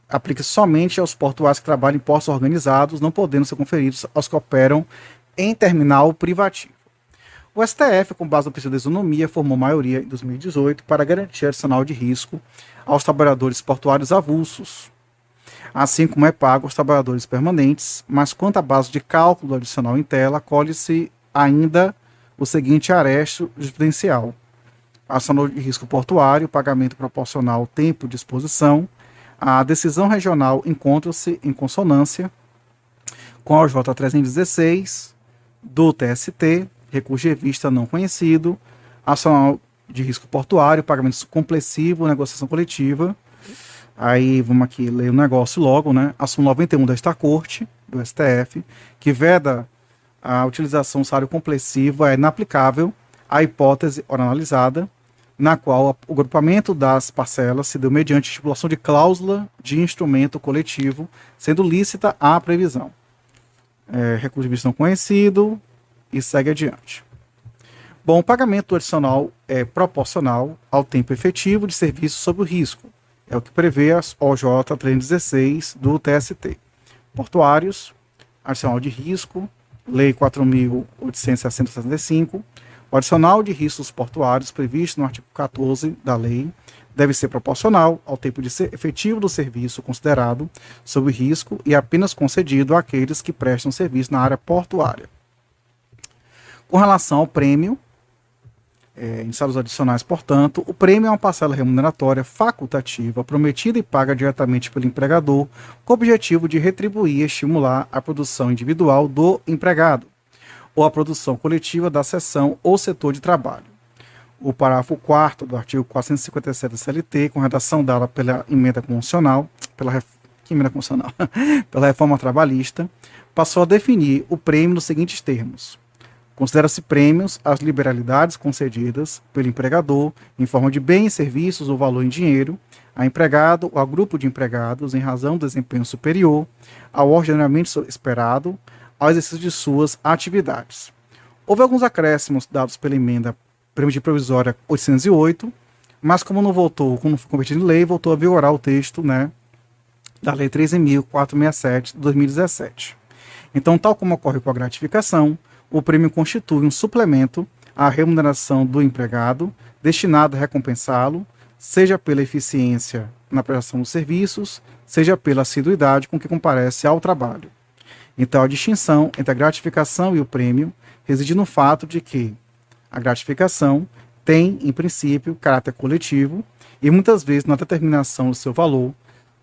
aplica somente aos portuários que trabalham em portos organizados, não podendo ser conferidos aos que operam em terminal privativo. O STF, com base no princípio da isonomia, formou maioria em 2018 para garantir adicional de risco aos trabalhadores portuários avulsos, assim como é pago aos trabalhadores permanentes, mas quanto à base de cálculo do adicional em tela, colhe-se ainda o seguinte aresto jurisprudencial: adicional de risco portuário, pagamento proporcional ao tempo de exposição. A decisão regional encontra-se em consonância com a OJ 316 do TST, recurso de revista não conhecido, adicional de risco portuário, pagamento complessivo, negociação coletiva. Aí vamos aqui ler o negócio logo, né? A súmula 91 desta corte, do STF, que veda a utilização do salário complessivo é inaplicável à hipótese ora analisada, na qual o agrupamento das parcelas se deu mediante estipulação de cláusula de instrumento coletivo, sendo lícita a previsão. Recurso de vista não conhecido e segue adiante. Bom, o pagamento adicional é proporcional ao tempo efetivo de serviço sob o risco. É o que prevê a OJ 316 do TST. Portuários, adicional de risco, Lei 4.860/65. O adicional de riscos portuários previsto no artigo 14 da lei deve ser proporcional ao tempo de efetivo do serviço considerado sob risco e apenas concedido àqueles que prestam serviço na área portuária. Com relação ao prêmio, em salários adicionais, portanto, o prêmio é uma parcela remuneratória facultativa prometida e paga diretamente pelo empregador com o objetivo de retribuir e estimular a produção individual do empregado ou a produção coletiva da seção ou setor de trabalho. O parágrafo 4º do artigo 457 da CLT, com redação dada pela emenda constitucional, pela reforma trabalhista, passou a definir o prêmio nos seguintes termos. Considera-se prêmios as liberalidades concedidas pelo empregador em forma de bens, serviços ou valor em dinheiro a empregado ou a grupo de empregados em razão do desempenho superior ao ordenamento esperado ao exercício de suas atividades. Houve alguns acréscimos dados pela emenda provisória 808, mas como não foi convertido em lei, voltou a vigorar o texto, né, da Lei 13.467 de 2017. Então, tal como ocorre com a gratificação, o prêmio constitui um suplemento à remuneração do empregado, destinado a recompensá-lo, seja pela eficiência na prestação dos serviços, seja pela assiduidade com que comparece ao trabalho. Então, a distinção entre a gratificação e o prêmio reside no fato de que a gratificação tem, em princípio, caráter coletivo e muitas vezes na determinação do seu valor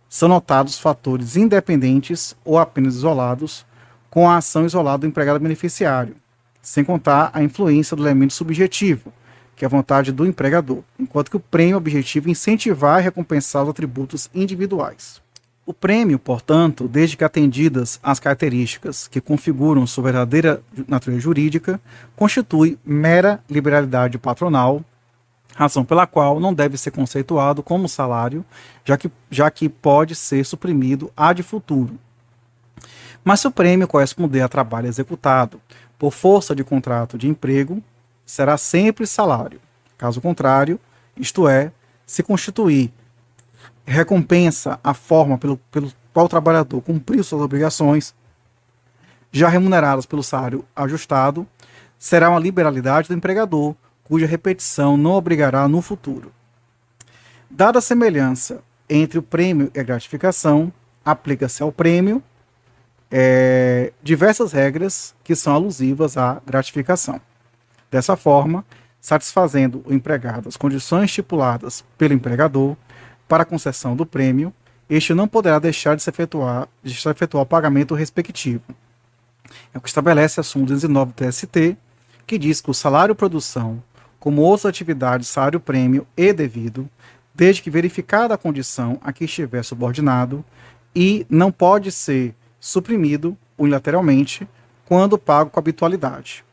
são notados fatores independentes ou apenas isolados com a ação isolada do empregado beneficiário, sem contar a influência do elemento subjetivo, que é a vontade do empregador, enquanto que o prêmio objetivo é incentivar e recompensar os atributos individuais. O prêmio, portanto, desde que atendidas as características que configuram sua verdadeira natureza jurídica, constitui mera liberalidade patronal, razão pela qual não deve ser conceituado como salário, já que pode ser suprimido ad futuro. Mas se o prêmio corresponder a trabalho executado por força de contrato de emprego, será sempre salário. Caso contrário, isto é, se constituir recompensa a forma pelo qual o trabalhador cumpriu suas obrigações, já remuneradas pelo salário ajustado, será uma liberalidade do empregador, cuja repetição não obrigará no futuro. Dada a semelhança entre o prêmio e a gratificação, aplica-se ao prêmio diversas regras que são alusivas à gratificação. Dessa forma, satisfazendo o empregado as condições estipuladas pelo empregador para a concessão do prêmio, este não poderá deixar de se efetuar o pagamento respectivo. É o que estabelece a súmula 209 do TST, que diz que o salário-produção, como outras atividades salário-prêmio e devido, desde que verificada a condição a que estiver subordinado, e não pode ser suprimido unilateralmente quando pago com habitualidade.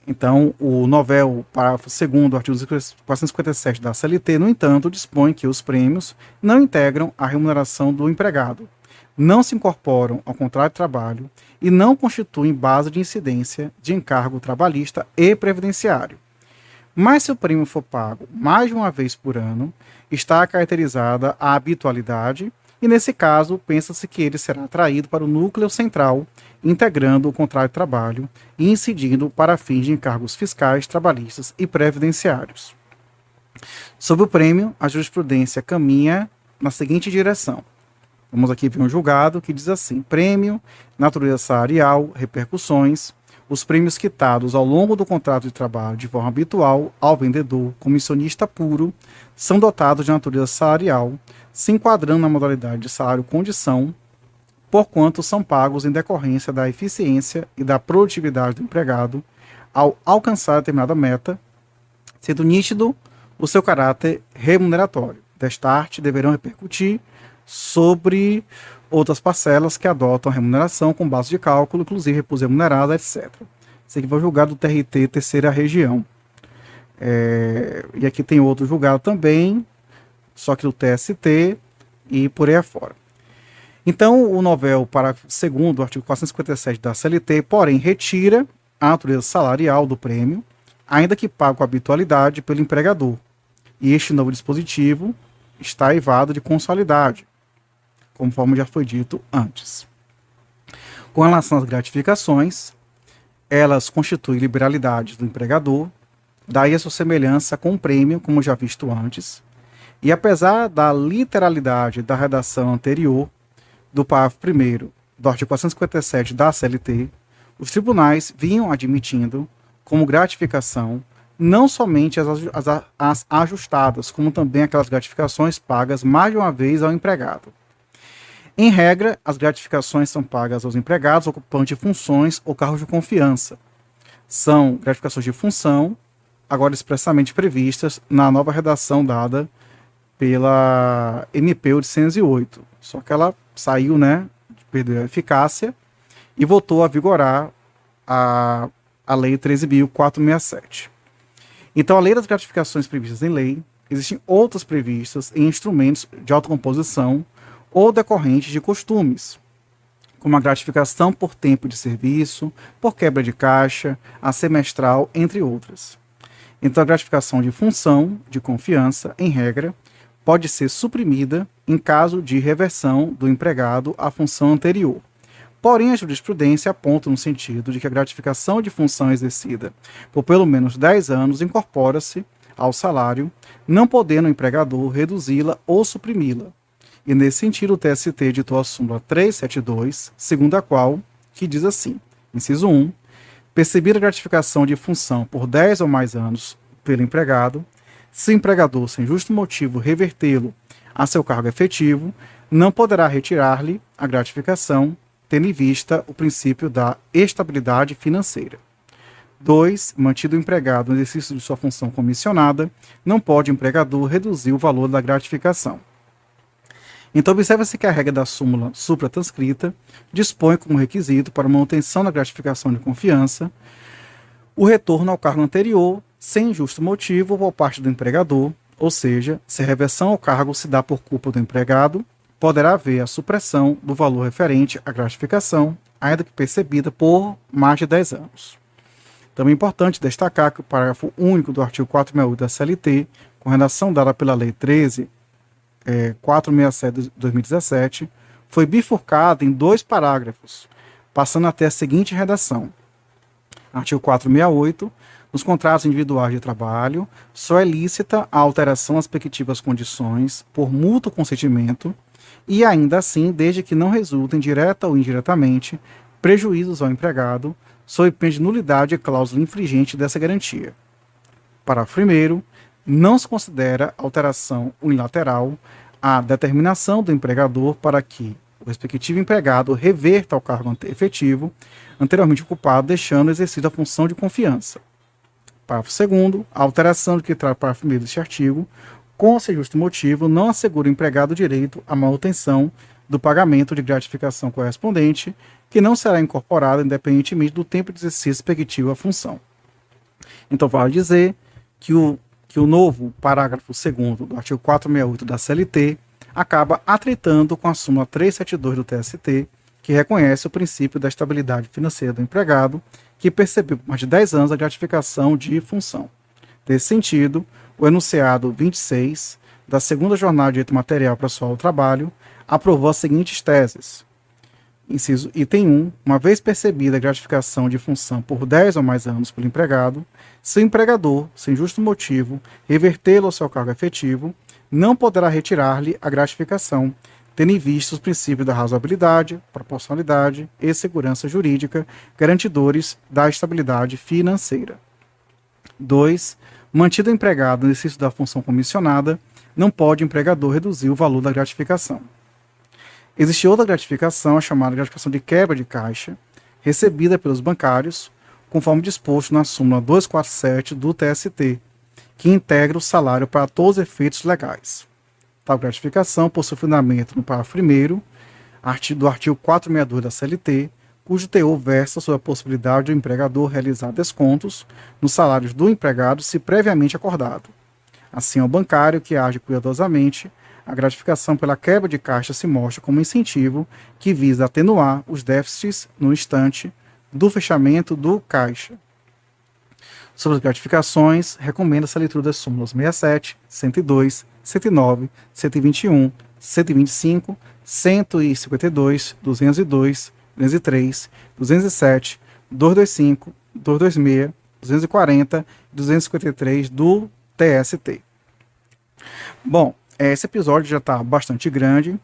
Então, o novel parágrafo 2º do artigo 457 da CLT, no entanto, dispõe que os prêmios não integram a remuneração do empregado, não se incorporam ao contrato de trabalho e não constituem base de incidência de encargo trabalhista e previdenciário. Mas se o prêmio for pago mais de uma vez por ano, está caracterizada a habitualidade e, nesse caso, pensa-se que ele será atraído para o núcleo central, integrando o contrato de trabalho e incidindo para fins de encargos fiscais, trabalhistas e previdenciários. Sobre o prêmio, a jurisprudência caminha na seguinte direção. Vamos aqui ver um julgado que diz assim: prêmio, natureza salarial, repercussões. Os prêmios quitados ao longo do contrato de trabalho de forma habitual ao vendedor comissionista puro são dotados de natureza salarial, se enquadrando na modalidade de salário-condição, porquanto são pagos em decorrência da eficiência e da produtividade do empregado ao alcançar determinada meta, sendo nítido o seu caráter remuneratório. destarte deverão repercutir sobre outras parcelas que adotam a remuneração com base de cálculo, inclusive repouso remunerado, etc. Esse aqui foi o julgado do TRT, terceira região. E aqui tem outro julgado também, só que do TST e por aí afora. Então, o novel, parágrafo 2º do artigo 457 da CLT, porém, retira a natureza salarial do prêmio, ainda que pago com habitualidade pelo empregador. E este novo dispositivo está aivado de consolidade, conforme já foi dito antes. Com relação às gratificações, elas constituem liberalidades do empregador, daí a sua semelhança com o prêmio, como já visto antes, e apesar da literalidade da redação anterior, do parágrafo 1º do artigo 457 da CLT, os tribunais vinham admitindo como gratificação não somente as ajustadas, como também aquelas gratificações pagas mais de uma vez ao empregado. Em regra, as gratificações são pagas aos empregados ocupantes de funções ou cargos de confiança. São gratificações de função, agora expressamente previstas na nova redação dada pela MP 808. Só que ela saiu, perdeu a eficácia e voltou a vigorar a Lei 13.467. Então, a lei das gratificações previstas em lei, existem outras previstas em instrumentos de autocomposição ou decorrentes de costumes, como a gratificação por tempo de serviço, por quebra de caixa, a semestral, entre outras. Então, a gratificação de função, de confiança, em regra, pode ser suprimida em caso de reversão do empregado à função anterior. Porém, a jurisprudência aponta no sentido de que a gratificação de função exercida por pelo menos 10 anos incorpora-se ao salário, não podendo o empregador reduzi-la ou suprimi-la. E nesse sentido, o TST editou a súmula 372, segundo a qual, que diz assim, inciso 1, percebida a gratificação de função por 10 ou mais anos pelo empregado, se o empregador, sem justo motivo, revertê-lo a seu cargo efetivo, não poderá retirar-lhe a gratificação, tendo em vista o princípio da estabilidade financeira. 2. Mantido o empregado no exercício de sua função comissionada, não pode o empregador reduzir o valor da gratificação. Então, observa-se que a regra da súmula supratranscrita dispõe como requisito para manutenção da gratificação de confiança o retorno ao cargo anterior, sem justo motivo por parte do empregador, ou seja, se a reversão ao cargo se dá por culpa do empregado, poderá haver a supressão do valor referente à gratificação, ainda que percebida por mais de 10 anos. Também é importante destacar que o parágrafo único do artigo 468 da CLT, com redação dada pela Lei 13.467 de 2017, foi bifurcado em 2 parágrafos, passando até a seguinte redação. Artigo 468. Nos contratos individuais de trabalho, só é lícita a alteração às respectivas condições por mútuo consentimento e, ainda assim, desde que não resultem, direta ou indiretamente, prejuízos ao empregado, sob pena de nulidade e cláusula infringente dessa garantia. Parágrafo 1º. Não se considera alteração unilateral a determinação do empregador para que o respectivo empregado reverta ao cargo efetivo anteriormente ocupado, deixando o exercício da função de confiança. Parágrafo 2º. A alteração de que trata o parágrafo 1º deste artigo, com esse justo motivo, não assegura o empregado direito à manutenção do pagamento de gratificação correspondente, que não será incorporada independentemente do tempo de exercício respectivo à função. Então, vale dizer que o novo parágrafo 2º do artigo 468 da CLT acaba atritando com a súmula 372 do TST, que reconhece o princípio da estabilidade financeira do empregado, que percebeu por mais de 10 anos a gratificação de função. Nesse sentido, o enunciado 26 da segunda jornada de direito material processual do trabalho aprovou as seguintes teses. Inciso item 1. Uma vez percebida a gratificação de função por 10 ou mais anos pelo empregado, se o empregador, sem justo motivo, revertê-lo ao seu cargo efetivo, não poderá retirar-lhe a gratificação, tendo em vista os princípios da razoabilidade, proporcionalidade e segurança jurídica, garantidores da estabilidade financeira. 2. Mantido o empregado no exercício da função comissionada, não pode o empregador reduzir o valor da gratificação. Existe outra gratificação, a chamada gratificação de quebra de caixa, recebida pelos bancários, conforme disposto na súmula 247 do TST, que integra o salário para todos os efeitos legais. Tal gratificação possui fundamento no parágrafo 1º do artigo 462 da CLT, cujo teor versa sobre a possibilidade do empregador realizar descontos nos salários do empregado se previamente acordado. Assim, ao bancário que age cuidadosamente, a gratificação pela quebra de caixa se mostra como incentivo que visa atenuar os déficits no instante do fechamento do caixa. Sobre as gratificações, recomenda-se a leitura das súmulas 67, 102, 109, 121, 125, 152, 202, 203, 207, 225, 226, 240 e 253 do TST. Bom, esse episódio já está bastante grande.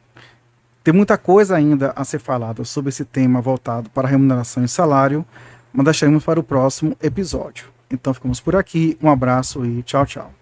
Tem muita coisa ainda a ser falada sobre esse tema voltado para remuneração e salário, mas deixaremos para o próximo episódio. Então ficamos por aqui. Um abraço e tchau, tchau.